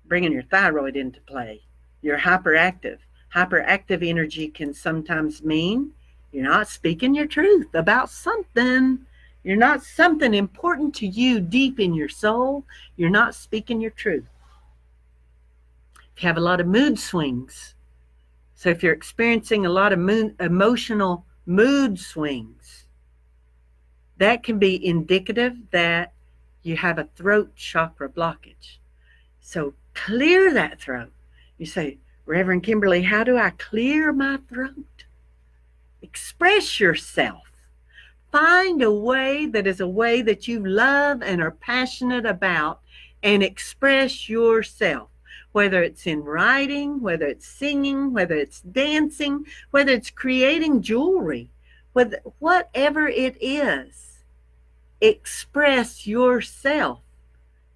bringing your thyroid into play. You're hyperactive. Hyperactive energy can sometimes mean you're not speaking your truth about something. You're not something important to you deep in your soul. You're not speaking your truth. If you have a lot of mood swings, so if you're experiencing a lot of emotional mood swings, that can be indicative that you have a throat chakra blockage. So clear that throat. You say, Reverend Kimberley, how do I clear my throat? Express yourself. Find a way that you love and are passionate about and express yourself, whether it's in writing, whether it's singing, whether it's dancing, whether it's creating jewelry, whatever it is, express yourself.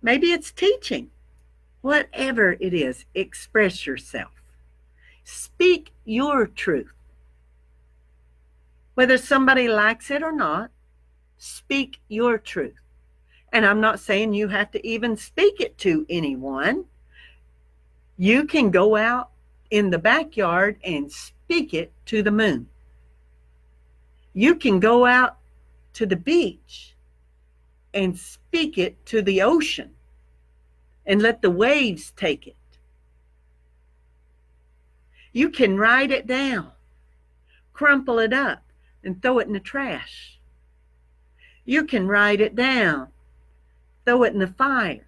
Maybe it's teaching. Whatever it is, express yourself. Speak your truth. Whether somebody likes it or not, speak your truth. And I'm not saying you have to even speak it to anyone. You can go out in the backyard and speak it to the moon. You can go out to the beach and speak it to the ocean and let the waves take it. You can write it down, crumple it up, and throw it in the trash. You can write it down, throw it in the fire.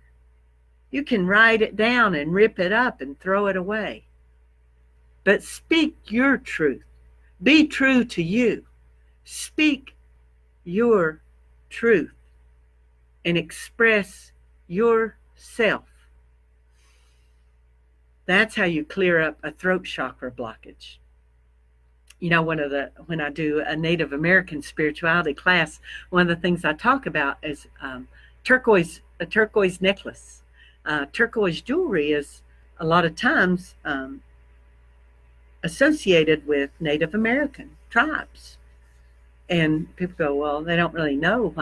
You can write it down and rip it up and throw it away. But speak your truth. Be true to you. Speak your truth and express yourself. That's how you clear up a throat chakra blockage. You know, when I do a Native American spirituality class, one of the things I talk about is a turquoise necklace. Turquoise jewelry is a lot of times associated with Native American tribes. And people go, well, they don't really know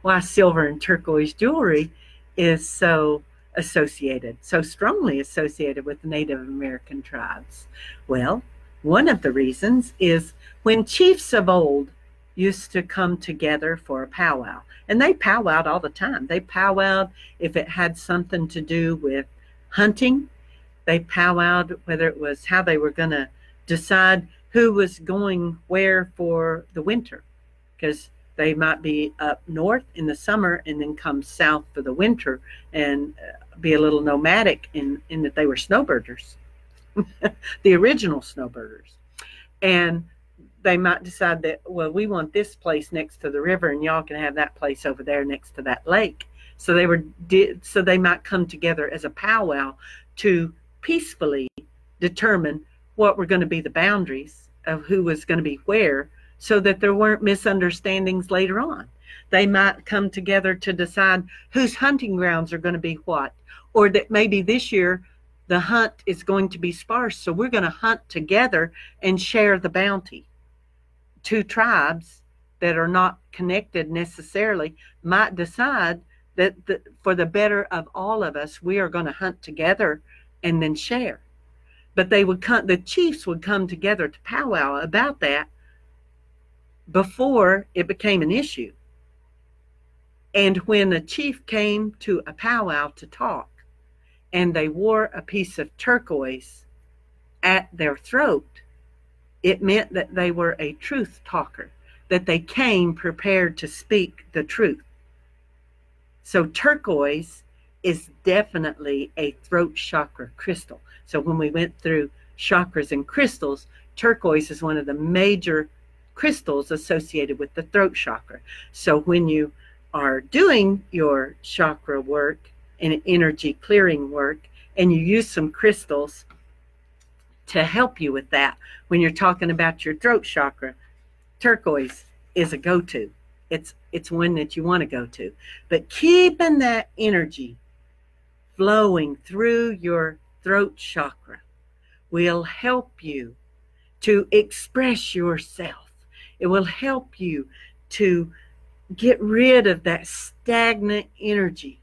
why silver and turquoise jewelry is so strongly associated with the Native American tribes. Well, one of the reasons is when chiefs of old used to come together for a powwow, and they powwowed all the time. They powwowed if it had something to do with hunting. They powwowed whether it was how they were going to decide who was going where for the winter, because they might be up north in the summer and then come south for the winter and be a little nomadic in that they were snowbirders, the original snowbirders. And they might decide that, well, we want this place next to the river and y'all can have that place over there next to that lake. So they might come together as a powwow to peacefully determine what were going to be the boundaries of who was going to be where, so that there weren't misunderstandings later on. They might come together to decide whose hunting grounds are going to be what, or that maybe this year the hunt is going to be sparse, so we're going to hunt together and share the bounty. Two tribes that are not connected necessarily might decide that for the better of all of us, we are going to hunt together and then share. But the chiefs would come together to powwow about that before it became an issue. And when a chief came to a powwow to talk and they wore a piece of turquoise at their throat, it meant that they were a truth talker, that they came prepared to speak the truth. So turquoise is definitely a throat chakra crystal. So when we went through chakras and crystals, turquoise is one of the major crystals associated with the throat chakra. So when you are doing your chakra work and energy clearing work, and you use some crystals to help you with that, when you're talking about your throat chakra, turquoise is a go-to. It's one that you want to go to. But keeping that energy flowing through your throat chakra will help you to express yourself. It will help you to get rid of that stagnant energy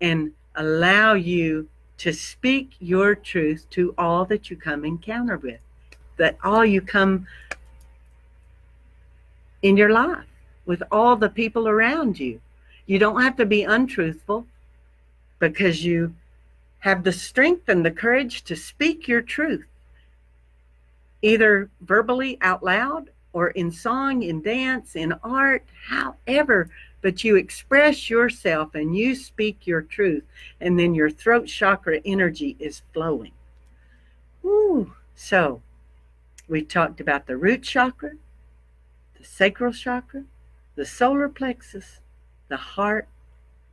and allow you to speak your truth to all that you come encounter with, that all you come in your life, with all the people around you. You don't have to be untruthful, because you have the strength and the courage to speak your truth, either verbally out loud or in song, in dance, in art, however, but you express yourself and you speak your truth, and then your throat chakra energy is flowing. Ooh. So we talked about the root chakra, the sacral chakra, the solar plexus, the heart,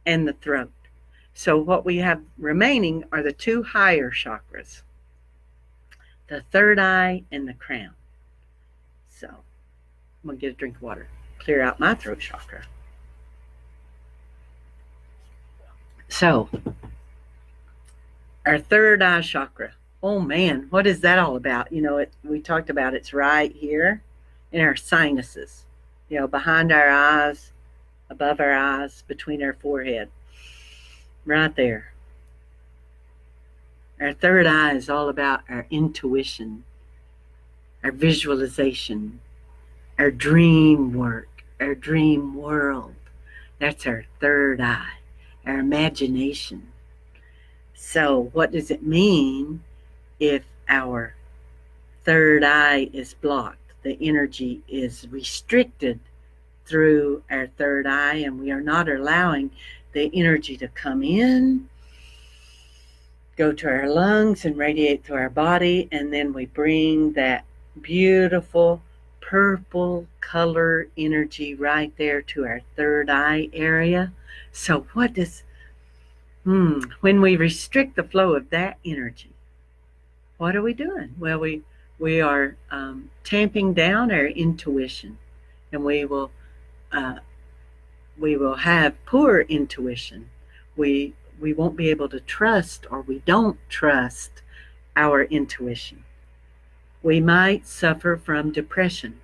and the throat. So what we have remaining are the two higher chakras, the third eye and the crown. So I'm going to get a drink of water, clear out my throat chakra. So our third eye chakra, oh man, what is that all about? You know, we talked about it's right here in our sinuses, you know, behind our eyes, above our eyes, between our forehead, right there. Our third eye is all about our intuition, our visualization, our dream work, our dream world. That's our third eye, our imagination. So what does it mean if our third eye is blocked? The energy is restricted through our third eye, and we are not allowing the energy to come in, go to our lungs and radiate through our body, and then we bring that beautiful purple color energy right there to our third eye area. So what does, when we restrict the flow of that energy, what are we doing? Well, we are tamping down our intuition, and we will have poor intuition. We won't be able to trust, or we don't trust our intuition. We might suffer from depression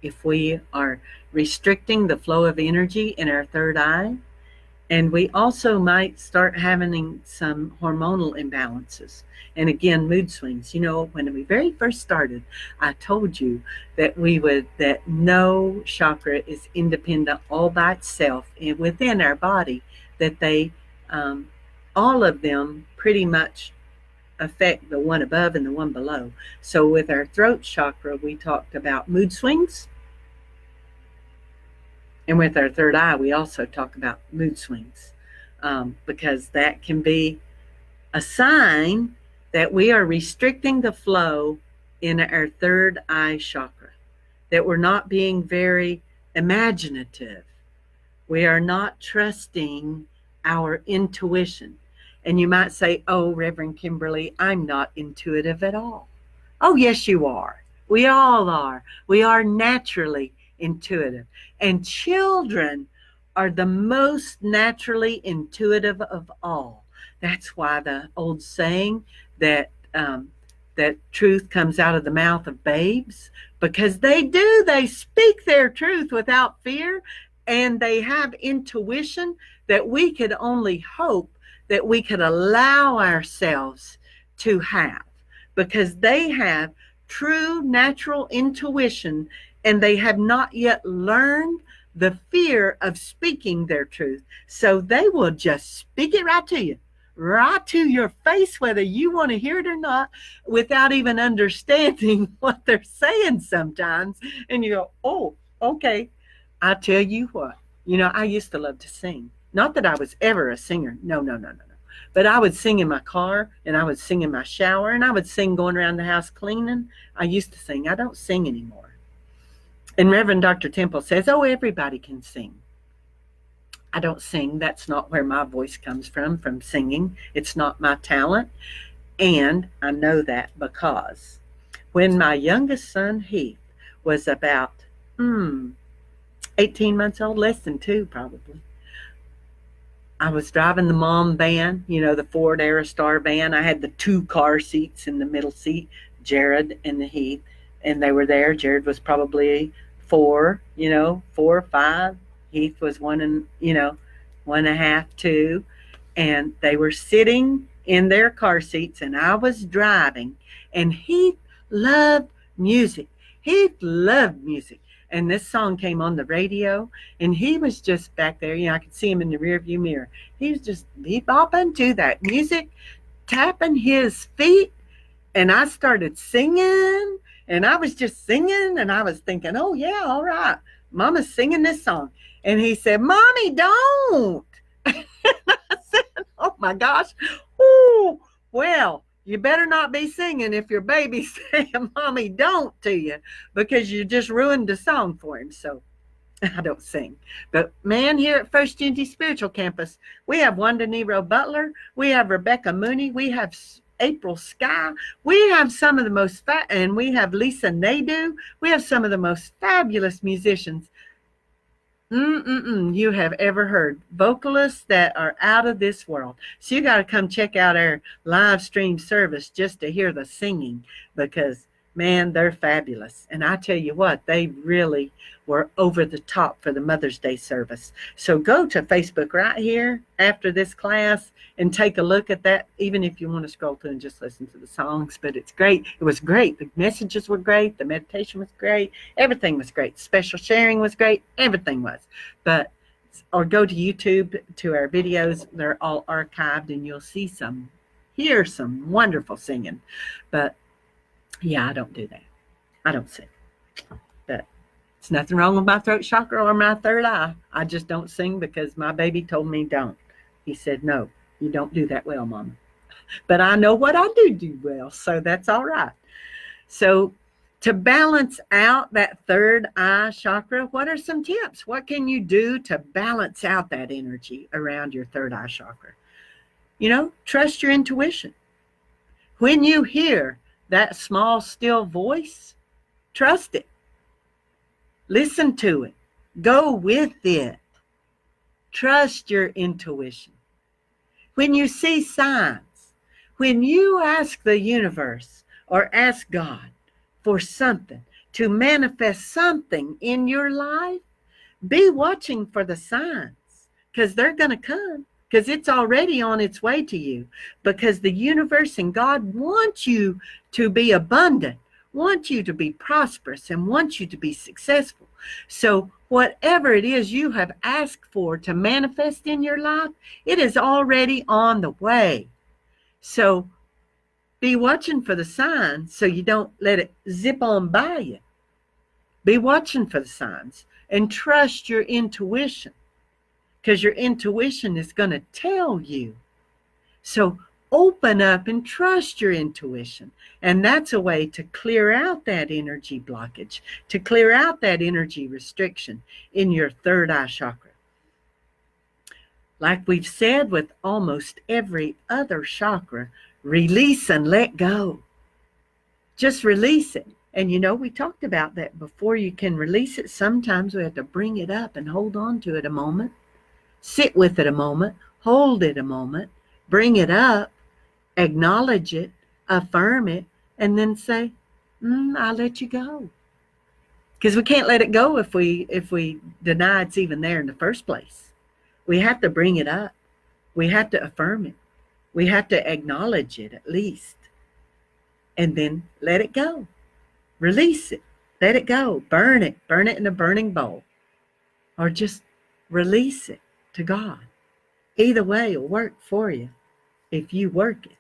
if we are restricting the flow of energy in our third eye. And we also might start having some hormonal imbalances. And again, mood swings. You know, when we very first started, I told you that that no chakra is independent all by itself and within our body, that they, all of them pretty much affect the one above and the one below. So with our throat chakra, we talked about mood swings. And with our third eye, we also talk about mood swings, because that can be a sign that we are restricting the flow in our third eye chakra, that we're not being very imaginative. We are not trusting our intuition. And you might say, oh, Reverend Kimberly, I'm not intuitive at all. Oh, yes, you are. We all are. We are naturally intuitive. And children are the most naturally intuitive of all. That's why the old saying that that truth comes out of the mouth of babes, because they do. They speak their truth without fear, and they have intuition that we could only hope that we could allow ourselves to have, because they have true natural intuition, and they have not yet learned the fear of speaking their truth. So they will just speak it right to you, right to your face, whether you want to hear it or not, without even understanding what they're saying sometimes. And you go, oh, okay. I tell you what, you know, I used to love to sing. Not that I was ever a singer. No. But I would sing in my car, and I would sing in my shower, and I would sing going around the house cleaning. I used to sing. I don't sing anymore. And Reverend Dr. Temple says, oh, everybody can sing. I don't sing. That's not where my voice comes from singing. It's not my talent. And I know that because when my youngest son, Heath, was about 18 months old, less than 2 probably, I was driving the mom van, you know, the Ford Aerostar van. I had the 2 car seats in the middle seat, Jared and Heath, and they were there. Jared was probably 4, 4 or 5. Heath was 1.5, 2. And they were sitting in their car seats, and I was driving. And Heath loved music. And this song came on the radio, and he was just back there. I could see him in the rearview mirror. He was just bebopping to that music, tapping his feet, and I started singing, and I was just singing, and I was thinking, oh, yeah, all right, Mama's singing this song. And he said, Mommy, don't. And I said, oh, my gosh. Oh, well, you better not be singing if your baby's saying, Mommy, don't to you, because you just ruined the song for him. So I don't sing. But, man, here at First Unity Spiritual Campus, we have Wanda Nero Butler. We have Rebecca Mooney. We have April Sky. We have some of the most, and we have Lisa Nadeau. We have some of the most fabulous musicians you have ever heard. Vocalists that are out of this world. So you got to come check out our live stream service just to hear the singing, because, man, they're fabulous. And I tell you what, they really were over the top for the Mother's Day service. So go to Facebook right here after this class and take a look at that, even if you want to scroll through and just listen to the songs. But it's great. It was great. The messages were great. The meditation was great. Everything was great. Special sharing was great. Everything was. Or go to YouTube to our videos. They're all archived, and you'll hear some wonderful singing. But yeah, I don't do that. I don't sing. But it's nothing wrong with my throat chakra or my third eye. I just don't sing because my baby told me don't. He said, no, you don't do that well, Mama. But I know what I do well, so that's all right. So to balance out that third eye chakra, what are some tips? What can you do to balance out that energy around your third eye chakra? Trust your intuition. When you hear that small, still voice, trust it. Listen to it. Go with it. Trust your intuition. When you see signs, when you ask the universe or ask God for something to manifest something in your life, Be watching for the signs, because they're going to come, because it's already on its way to you, because the universe and God want you to be abundant, want you to be prosperous, and want you to be successful. So whatever it is you have asked for to manifest in your life, it is already on the way. So be watching for the signs so you don't let it zip on by you. Be watching for the signs and trust your intuition, because your intuition is going to tell you. So open up and trust your intuition. And that's a way to clear out that energy blockage, to clear out that energy restriction in your third eye chakra. Like we've said with almost every other chakra, release and let go. Just release it. And we talked about that before. You can release it. Sometimes we have to bring it up and hold on to it a moment. Sit with it a moment. Hold it a moment. Bring it up. Acknowledge it. Affirm it. And then say, I'll let you go. Because we can't let it go if we deny it's even there in the first place. We have to bring it up. We have to affirm it. We have to acknowledge it at least. And then let it go. Release it. Let it go. Burn it. Burn it in a burning bowl. Or just release it to God. Either way will work for you if you work it.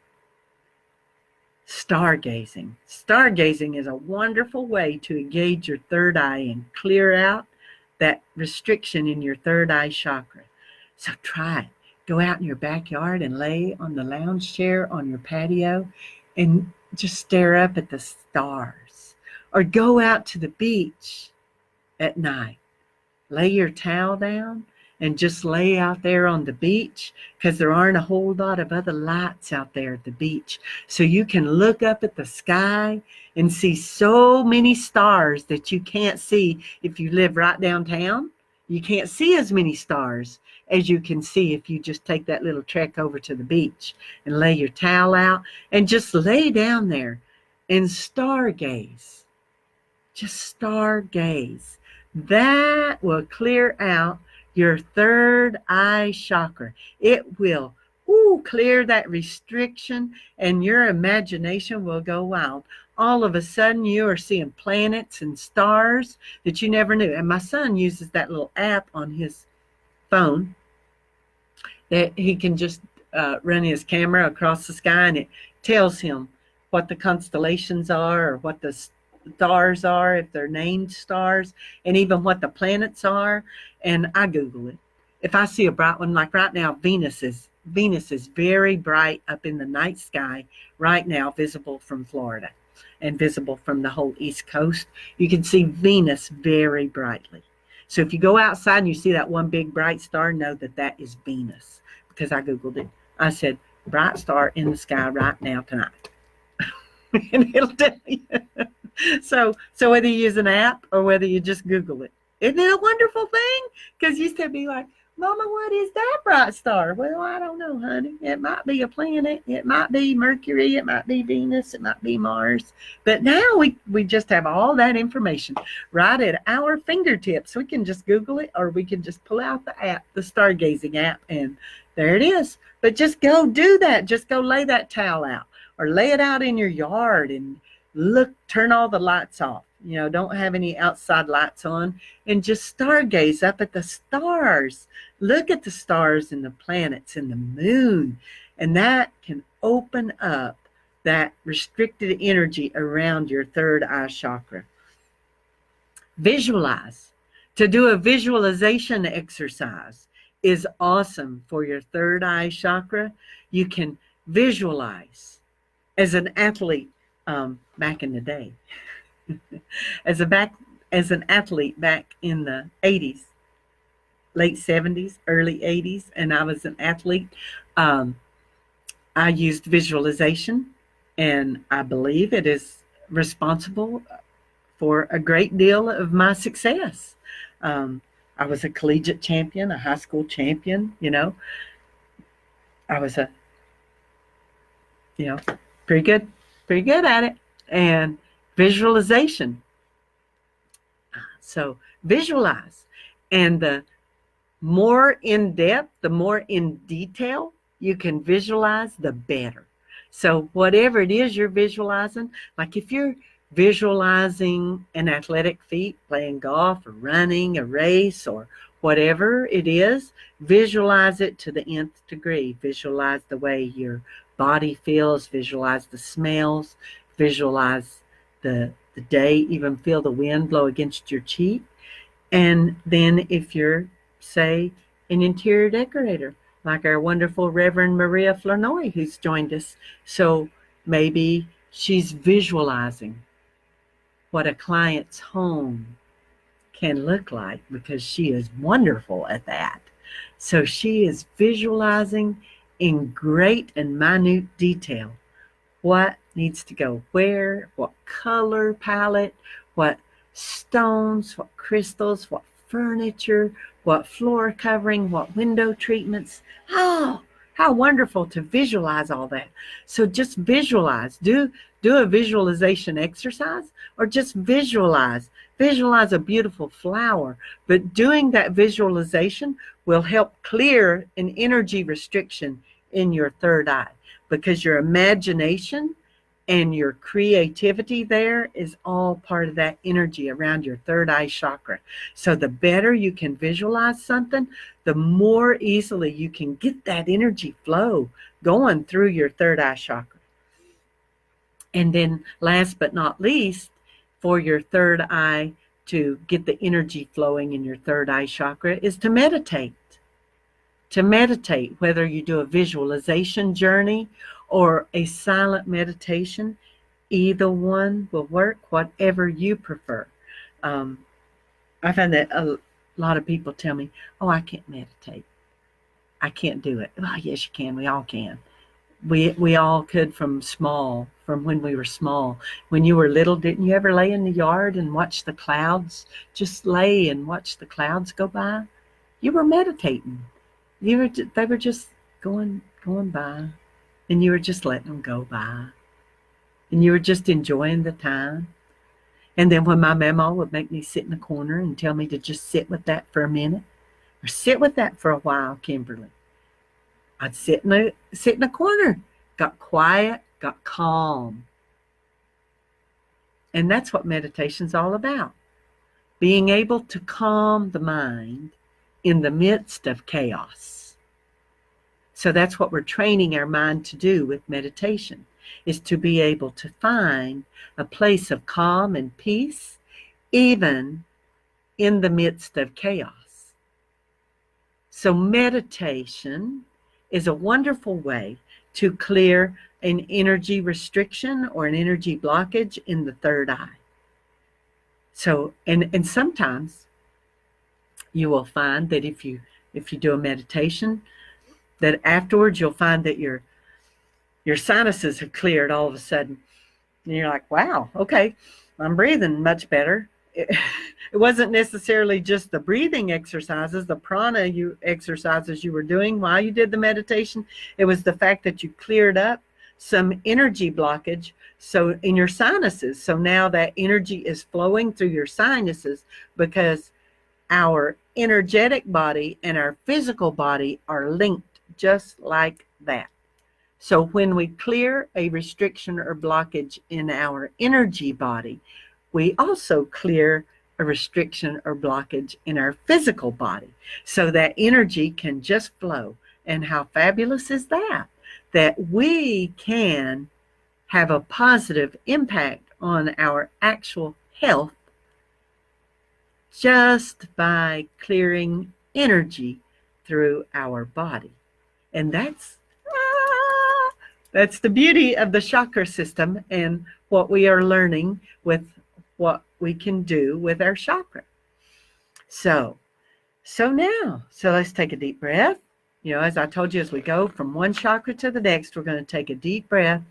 Stargazing. Stargazing is a wonderful way to engage your third eye and clear out that restriction in your third eye chakra. So try it. Go out in your backyard and lay on the lounge chair on your patio and just stare up at the stars. Or go out to the beach at night. Lay your towel down and just lay out there on the beach, because there aren't a whole lot of other lights out there at the beach. So you can look up at the sky and see so many stars that you can't see if you live right downtown. You can't see as many stars as you can see if you just take that little trek over to the beach and lay your towel out and just lay down there and stargaze. Just stargaze. That will clear out your third eye chakra. It will clear that restriction, and your imagination will go wild. All of a sudden, you are seeing planets and stars that you never knew. And my son uses that little app on his phone that he can just run his camera across the sky, and it tells him what the constellations are, or what the stars are, if they're named stars, and even what the planets are. And I Google it. If I see a bright one, like right now, Venus is very bright up in the night sky right now, visible from Florida and visible from the whole East Coast. You can see Venus very brightly. So if you go outside and you see that one big bright star, know that that is Venus, because I Googled it. I said, bright star in the sky right now tonight. And it'll tell you. So whether you use an app or whether you just Google it, isn't it a wonderful thing? Because you used to be like, Mama, what is that bright star? Well, I don't know, honey. It might be a planet. It might be Mercury. It might be Venus. It might be Mars. But now we just have all that information right at our fingertips. We can just Google it, or we can just pull out the app, the stargazing app, and there it is. But just go do that. Just go lay that towel out, or lay it out in your yard and look, turn all the lights off. Don't have any outside lights on, and just stargaze up at the stars. Look at the stars and the planets and the moon, and that can open up that restricted energy around your third eye chakra. Visualize. To do a visualization exercise is awesome for your third eye chakra. You can visualize as an athlete back in the day. As an athlete back in the 80s, late 70s, early 80s, and I was an athlete, I used visualization, and I believe it is responsible for a great deal of my success. I was a collegiate champion, a high school champion, I was pretty good at it. And visualization. So visualize. And the more in depth, the more in detail you can visualize, the better. So whatever it is you're visualizing, like if you're visualizing an athletic feat, playing golf or running a race or whatever it is, visualize it to the nth degree. Visualize the way your body feels, visualize the smells, visualize the day, even feel the wind blow against your cheek. And then if you're, say, an interior decorator, like our wonderful Reverend Maria Flournoy, who's joined us. So maybe she's visualizing what a client's home can look like because she is wonderful at that. So she is visualizing in great and minute detail what needs to go where, what color palette, what stones, what crystals, what furniture, what floor covering, what window treatments. Oh, how wonderful to visualize all that. So just visualize. Do a visualization exercise, or just visualize. Visualize a beautiful flower. But doing that visualization will help clear an energy restriction in your third eye, because your imagination and your creativity there is all part of that energy around your third eye chakra. So the better you can visualize something, the more easily you can get that energy flow going through your third eye chakra. And then last but not least, for your third eye to get the energy flowing in your third eye chakra is to meditate. To meditate, whether you do a visualization journey or a silent meditation, either one will work, whatever you prefer. I find that a lot of people tell me, oh, I can't meditate. I can't do it. Oh, yes, you can. We all can. We all could from when we were small. When you were little, didn't you ever lay in the yard and watch the clouds? Just lay and watch the clouds go by? You were meditating. They were just going by, and you were just letting them go by, and you were just enjoying the time. And then when my mama would make me sit in the corner and tell me to just sit with that for a minute, or sit with that for a while, Kimberly, I'd sit in a corner, got quiet, got calm. And that's what meditation's all about. Being able to calm the mind in the midst of chaos. So that's what we're training our mind to do with meditation, is to be able to find a place of calm and peace, even in the midst of chaos. So meditation is a wonderful way to clear an energy restriction or an energy blockage in the third eye. So, and sometimes you will find that if you do a meditation, that afterwards you'll find that your sinuses have cleared all of a sudden. And you're like, wow, okay, I'm breathing much better. It wasn't necessarily just the breathing exercises, the prana exercises you were doing while you did the meditation. It was the fact that you cleared up some energy blockage in your sinuses. So now that energy is flowing through your sinuses, because our energetic body and our physical body are linked just like that. So when we clear a restriction or blockage in our energy body, we also clear a restriction or blockage in our physical body, so that energy can just flow. And how fabulous is that? That we can have a positive impact on our actual health just by clearing energy through our body. And that's the beauty of the chakra system and what we are learning with what we can do with our chakra. So let's take a deep breath. You know, as I told you, as we go from one chakra to the next, we're going to take a deep breath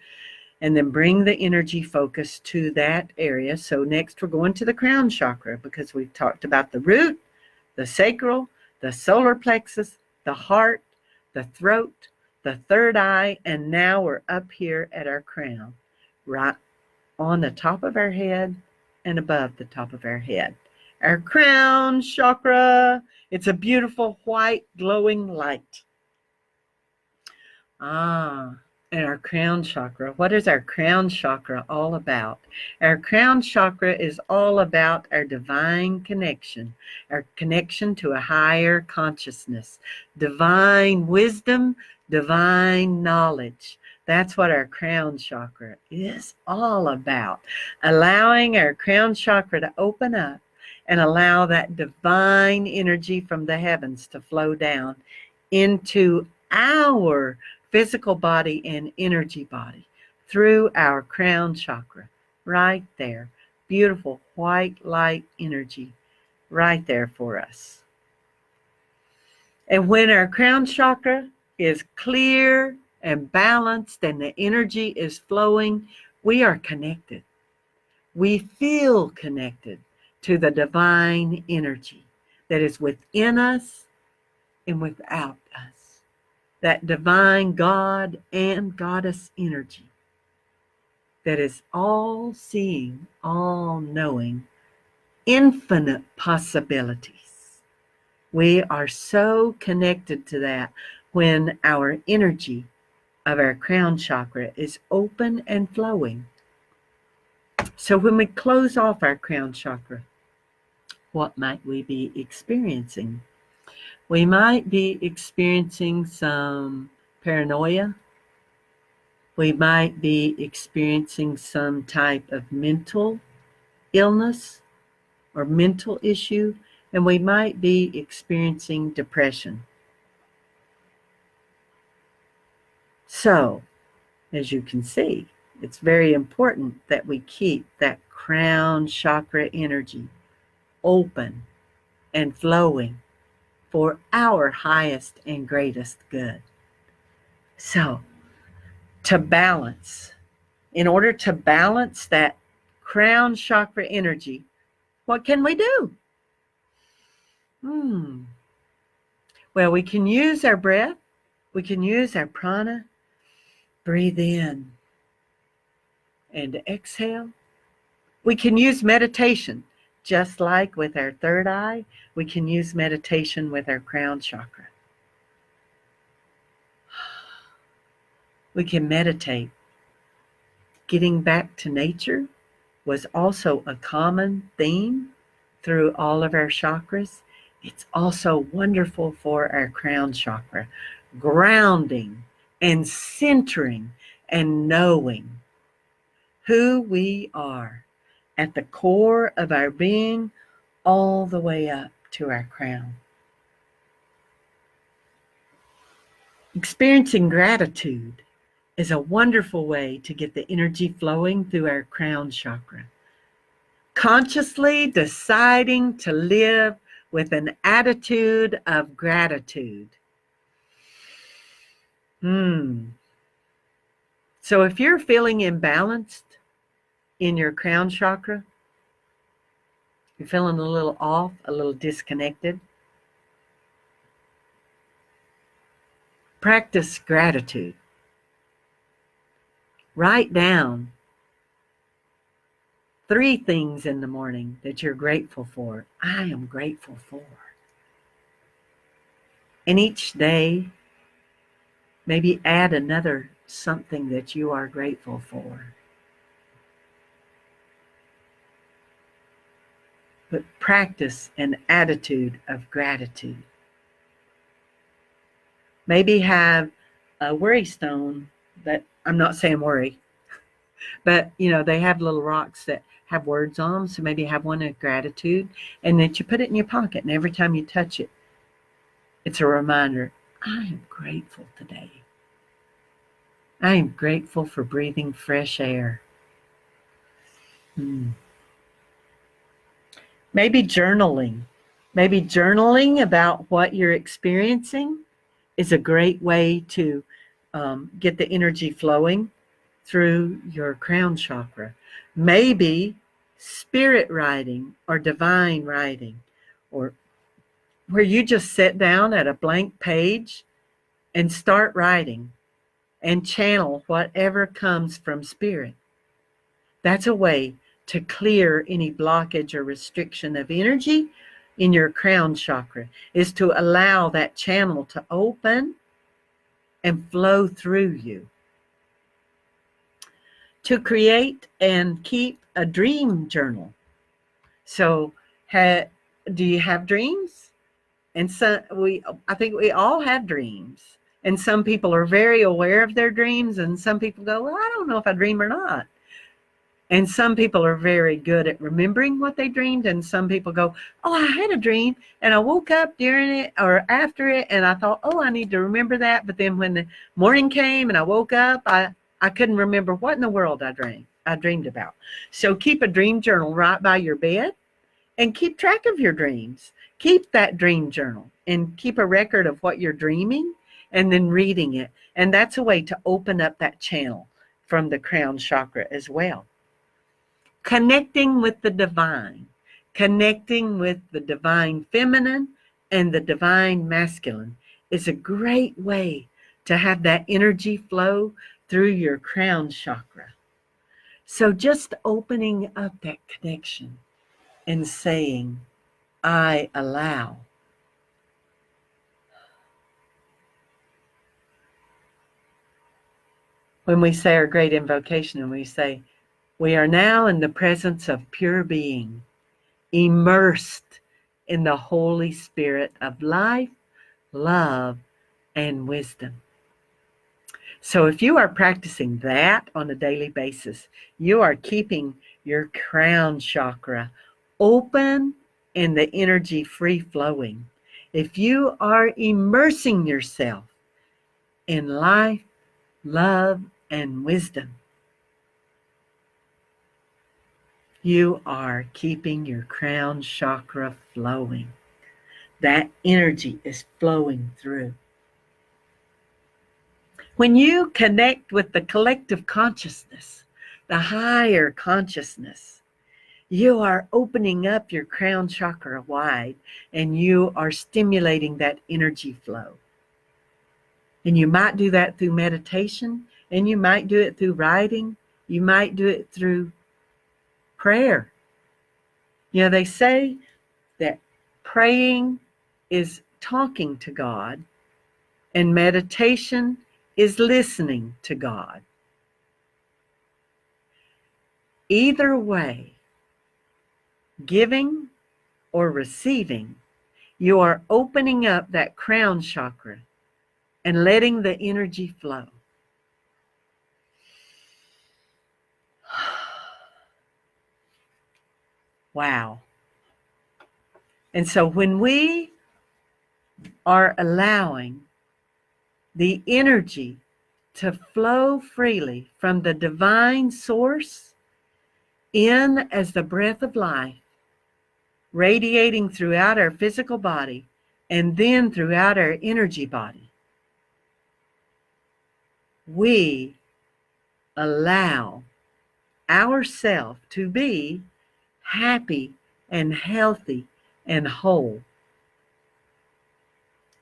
and then bring the energy focus to that area. So next we're going to the crown chakra, because we've talked about the root, the sacral, the solar plexus, the heart, the throat, the third eye, and now we're up here at our crown, right on the top of our head and above the top of our head. Our crown chakra. It's a beautiful white glowing light. And our crown chakra. What is our crown chakra all about? Our crown chakra is all about our divine connection, our connection to a higher consciousness, divine wisdom, divine knowledge. That's what our crown chakra is all about. Allowing our crown chakra to open up and allow that divine energy from the heavens to flow down into our physical body and energy body through our crown chakra. Right there. Beautiful white light energy right there for us. And when our crown chakra is clear and balanced and the energy is flowing, we are connected. We feel connected to the divine energy that is within us and without us. That divine God and Goddess energy that is all seeing, all knowing, infinite possibilities. We are so connected to that when our energy of our crown chakra is open and flowing. So when we close off our crown chakra, what might we be experiencing? We might be experiencing some paranoia. We might be experiencing some type of mental illness or mental issue, and we might be experiencing depression. So, as you can see, it's very important that we keep that crown chakra energy open and flowing for our highest and greatest good. So, to balance, in order to balance that crown chakra energy, what can we do? Well, we can use our breath. We can use our prana. Breathe in and exhale. We can use meditation. Just like with our third eye, we can use meditation with our crown chakra. We can meditate. Getting back to nature was also a common theme through all of our chakras. It's also wonderful for our crown chakra, grounding and centering and knowing who we are at the core of our being, all the way up to our crown. Experiencing gratitude is a wonderful way to get the energy flowing through our crown chakra. Consciously deciding to live with an attitude of gratitude. So if you're feeling imbalanced in your crown chakra, you're feeling a little off, a little disconnected, practice gratitude. Write down 3 things in the morning that you're grateful for. I am grateful for. And each day, maybe add another something that you are grateful for. But practice an attitude of gratitude. Maybe have a worry stone that, I'm not saying worry, but they have little rocks that have words on them. So maybe have one of gratitude, and that you put it in your pocket, and every time you touch it, it's a reminder, I am grateful today. I am grateful for breathing fresh air. Maybe journaling. Maybe journaling about what you're experiencing is a great way to get the energy flowing through your crown chakra. Maybe spirit writing or divine writing, or where you just sit down at a blank page and start writing and channel whatever comes from spirit. That's a way to clear any blockage or restriction of energy in your crown chakra, is to allow that channel to open and flow through you. To create and keep a dream journal. So, do you have dreams? And so I think we all have dreams. And some people are very aware of their dreams, and some people go, well, I don't know if I dream or not. And some people are very good at remembering what they dreamed, and some people go, oh, I had a dream, and I woke up during it or after it, and I thought, oh, I need to remember that. But then when the morning came and I woke up, I couldn't remember what in the world I dreamed about. So keep a dream journal right by your bed and keep track of your dreams. Keep that dream journal and keep a record of what you're dreaming and then reading it. And that's a way to open up that channel from the crown chakra as well. Connecting with the divine, connecting with the divine feminine and the divine masculine is a great way to have that energy flow through your crown chakra. So just opening up that connection and saying, I allow. When we say our great invocation and we say, we are now in the presence of pure being, immersed in the Holy Spirit of life, love, and wisdom. So if you are practicing that on a daily basis, you are keeping your crown chakra open and the energy free flowing. If you are immersing yourself in life, love, and wisdom, you are keeping your crown chakra flowing. That energy is flowing through. When you connect with the collective consciousness, the higher consciousness, you are opening up your crown chakra wide and you are stimulating that energy flow. And you might do that through meditation, and you might do it through writing, you might do it through prayer. You know, they say that praying is talking to God and meditation is listening to God. Either way, giving or receiving, you are opening up that crown chakra and letting the energy flow. Wow. And so when we are allowing the energy to flow freely from the divine source in as the breath of life, radiating throughout our physical body and then throughout our energy body, we allow ourselves to be happy and healthy and whole.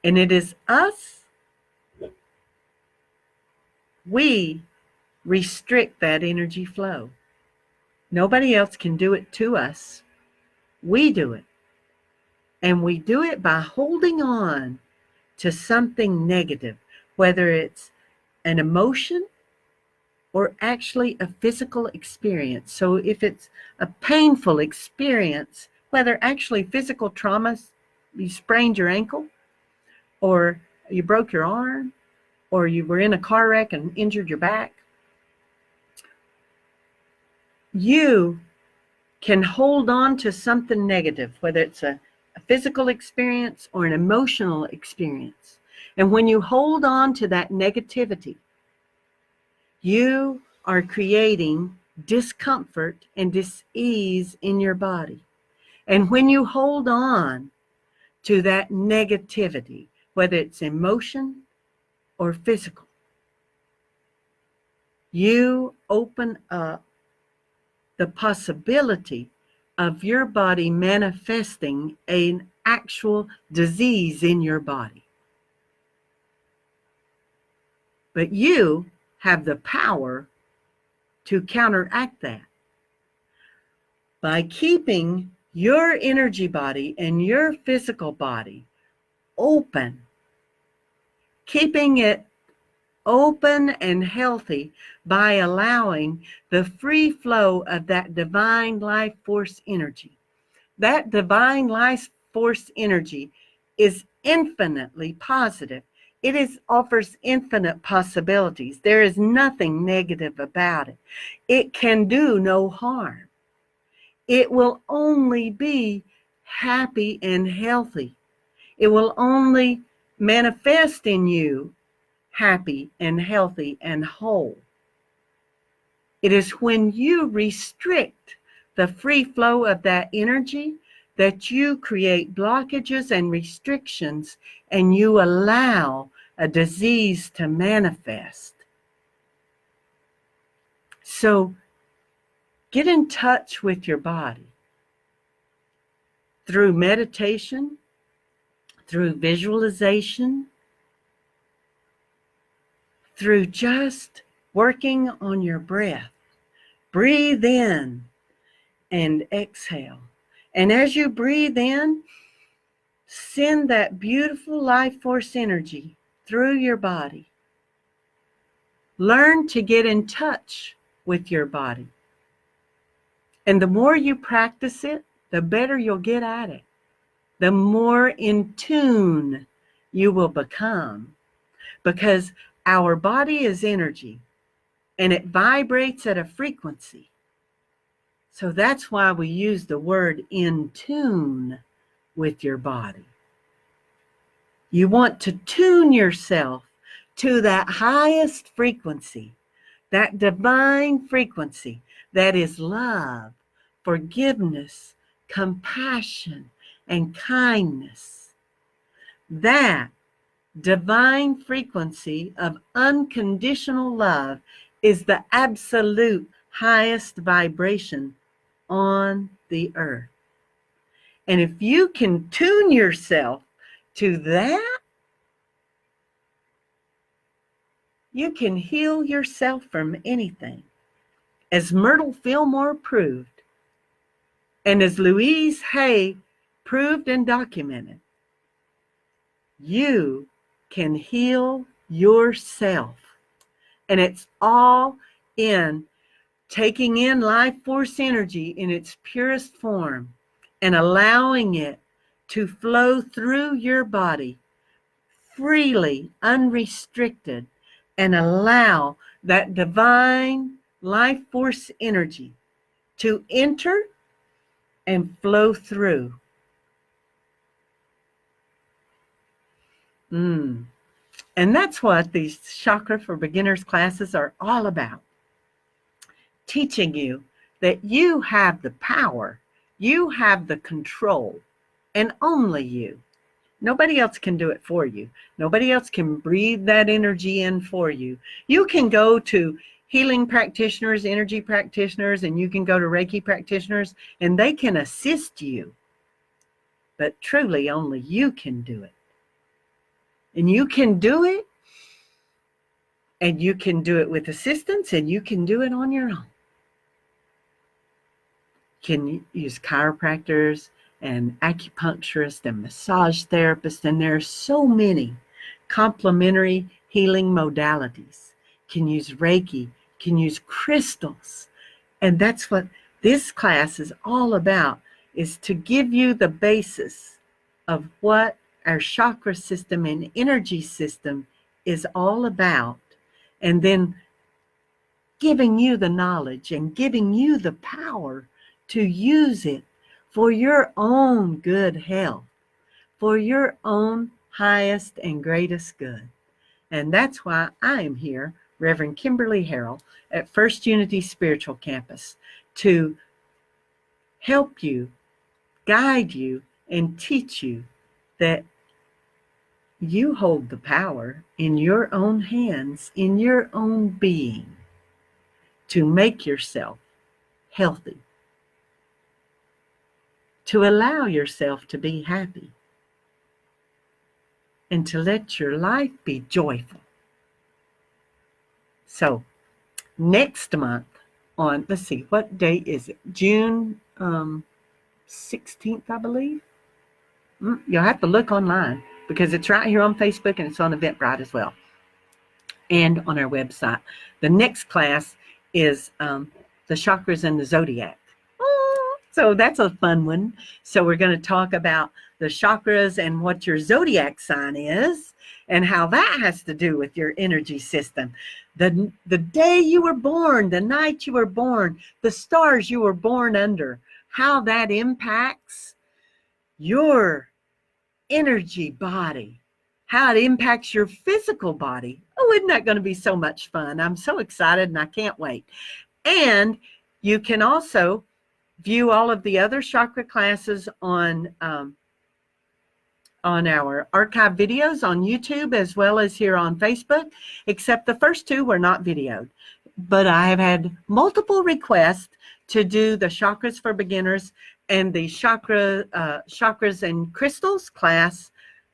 And it is us, we restrict that energy flow. Nobody else can do it to us. We do it. And we do it by holding on to something negative, whether it's an emotion or actually a physical experience. So if it's a painful experience, whether actually physical traumas, you sprained your ankle, or you broke your arm, or you were in a car wreck and injured your back, you can hold on to something negative, whether it's a physical experience or an emotional experience. And when you hold on to that negativity, you are creating discomfort and dis-ease in your body. And when you hold on to that negativity, whether it's emotion or physical, you open up the possibility of your body manifesting an actual disease in your body. But you have the power to counteract that. By keeping your energy body and your physical body open, keeping it open and healthy by allowing the free flow of that divine life force energy. That divine life force energy is infinitely positive. Offers infinite possibilities. There is nothing negative about it. It can do no harm. It will only be happy and healthy. It will only manifest in you happy and healthy and whole. It is when you restrict the free flow of that energy that you create blockages and restrictions, and you allow a disease to manifest. So get in touch with your body through meditation, through visualization, through just working on your breath. Breathe in and exhale. And as you breathe in, send that beautiful life force energy through your body. Learn to get in touch with your body. And the more you practice it, the better you'll get at it. The more in tune you will become. Because our body is energy and it vibrates at a frequency. So that's why we use the word in tune with your body. You want to tune yourself to that highest frequency, that divine frequency that is love, forgiveness, compassion, and kindness. That divine frequency of unconditional love is the absolute highest vibration on the earth. And if you can tune yourself to that, you can heal yourself from anything. As Myrtle Fillmore proved, and as Louise Hay proved and documented, you can heal yourself. And it's all in taking in life force energy in its purest form and allowing it to flow through your body freely, unrestricted, and allow that divine life force energy to enter and flow through. And that's what these Chakra for Beginners classes are all about. Teaching you that you have the power, you have the control, and only you. Nobody else can do it for you. Nobody else can breathe that energy in for you. You can go to healing practitioners, energy practitioners, and you can go to Reiki practitioners, and they can assist you. But truly, only you can do it. And you can do it, and you can do it with assistance, and you can do it on your own. You can use chiropractors and acupuncturists and massage therapists, and there are so many complementary healing modalities. You can use Reiki, you can use crystals, and that's what this class is all about, is to give you the basis of what our chakra system and energy system is all about, and then giving you the knowledge and giving you the power to use it for your own good health, for your own highest and greatest good. And that's why I am here, Reverend Kimberley Harrell, at First Unity Spiritual Campus, to help you, guide you, and teach you that you hold the power in your own hands, in your own being, to make yourself healthy, to allow yourself to be happy, and to let your life be joyful. So next month on, let's see, what date is it? June 16th, I believe. You'll have to look online because it's right here on Facebook and it's on Eventbrite as well and on our website. The next class is the chakras and the zodiac. So that's a fun one. So we're going to talk about the chakras and what your zodiac sign is and how that has to do with your energy system. The day you were born, the night you were born, the stars you were born under, how that impacts your energy body, how it impacts your physical body. Oh, isn't that going to be so much fun? I'm so excited and I can't wait. And you can also view all of the other chakra classes on our archive videos on YouTube as well as here on Facebook, except the first two were not videoed. But I have had multiple requests to do the chakras for beginners and the chakras and crystals class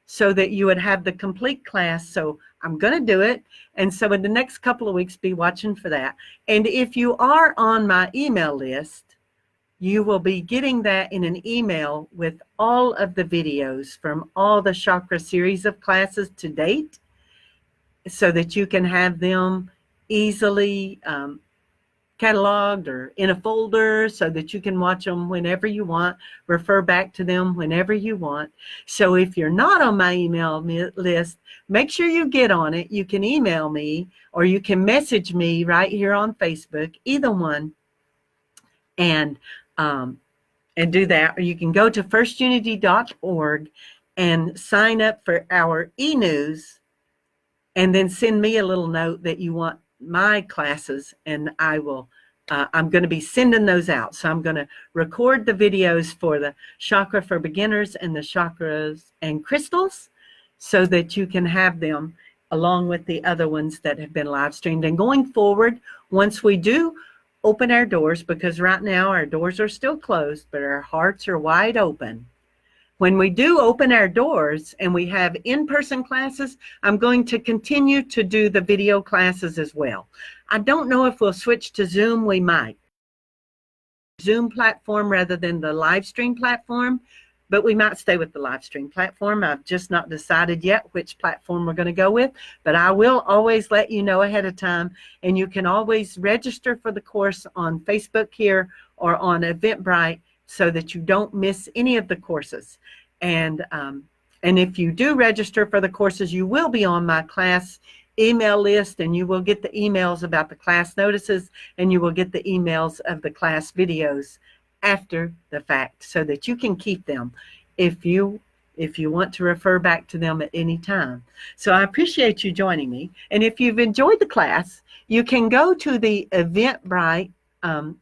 so that you would have the complete class. So I'm going to do it. And so in the next couple of weeks, be watching for that. And if you are on my email list, you will be getting that in an email with all of the videos from all the chakra series of classes to date so that you can have them easily cataloged or in a folder so that you can watch them whenever you want, refer back to them whenever you want. So if you're not on my email list, make sure you get on it. You can email me or you can message me right here on Facebook, either one, and do that. Or you can go to firstunity.org and sign up for our e-news and then send me a little note that you want my classes, and I will I'm going to be sending those out. So I'm going to record the videos for the chakra for beginners and the chakras and crystals so that you can have them along with the other ones that have been live streamed. And going forward, once we do open our doors, because right now our doors are still closed, but our hearts are wide open. When we do open our doors and we have in-person classes, I'm going to continue to do the video classes as well. I don't know if we'll switch to Zoom. We might. Zoom platform rather than the live stream platform, but we might stay with the live stream platform. I've just not decided yet which platform we're going to go with, but I will always let you know ahead of time, and you can always register for the course on Facebook here or on Eventbrite so that you don't miss any of the courses. And if you do register for the courses, you will be on my class email list, and you will get the emails about the class notices, and you will get the emails of the class videos after the fact so that you can keep them if you want to refer back to them at any time. So I appreciate you joining me. And if you've enjoyed the class, you can go to the Eventbrite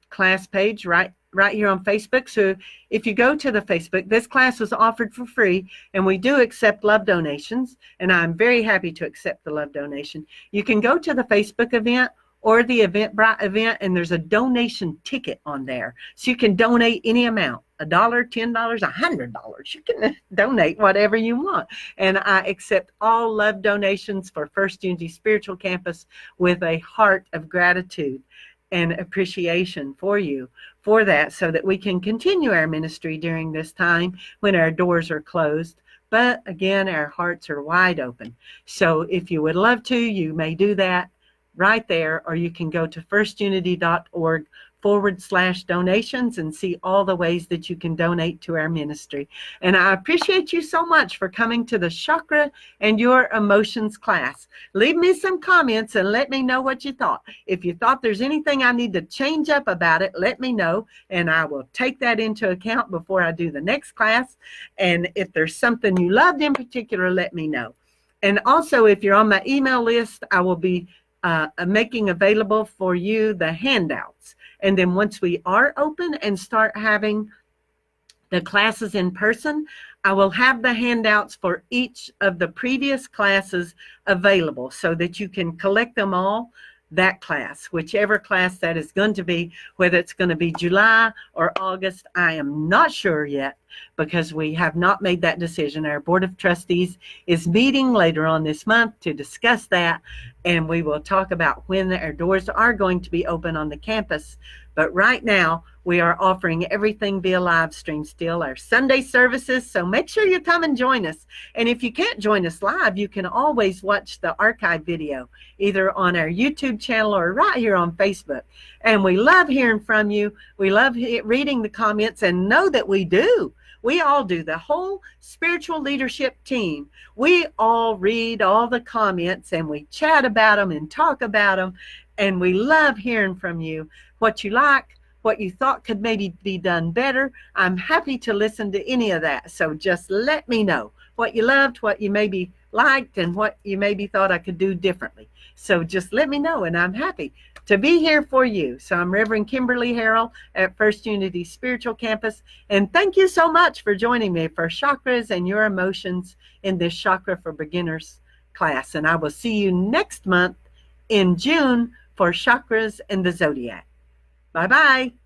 class page right here on Facebook. So if you go to the Facebook, this class was offered for free, and we do accept love donations, and I'm very happy to accept the love donation. You can go to the Facebook event or the Eventbrite event, and there's a donation ticket on there. So you can donate any amount, $1, $10, $100. You can donate whatever you want. And I accept all love donations for First Unity Spiritual Campus with a heart of gratitude and appreciation for you for that, so that we can continue our ministry during this time when our doors are closed. But again, our hearts are wide open. So if you would love to, you may do that right there, or you can go to firstunity.org/donations and see all the ways that you can donate to our ministry. And I appreciate you so much for coming to the Chakra and Your Emotions class. Leave me some comments and let me know what you thought. If you thought there's anything I need to change up about it, let me know, and I will take that into account before I do the next class. And if there's something you loved in particular, let me know. And also, if you're on my email list, I will be making available for you the handouts. And then once we are open and start having the classes in person, I will have the handouts for each of the previous classes available so that you can collect them all, that class, whichever class that is going to be, whether it's going to be July or August, I am not sure yet, because we have not made that decision. Our Board of Trustees is meeting later on this month to discuss that, and we will talk about when our doors are going to be open on the campus. But right now, we are offering everything via live stream still, our Sunday services. So make sure you come and join us. And if you can't join us live, you can always watch the archive video, either on our YouTube channel or right here on Facebook. And we love hearing from you. We love reading the comments, and know that we do. We all do. The whole spiritual leadership team. We all read all the comments, and we chat about them and talk about them. And we love hearing from you, what you like, what you thought could maybe be done better. I'm happy to listen to any of that. So just let me know what you loved, what you maybe liked, and what you maybe thought I could do differently. So just let me know, and I'm happy to be here for you. So I'm Reverend Kimberley Harrell at First Unity Spiritual Campus. And thank you so much for joining me for Chakras and Your Emotions in this Chakra for Beginners class. And I will see you next month in June for Chakras and the Zodiac. Bye-bye.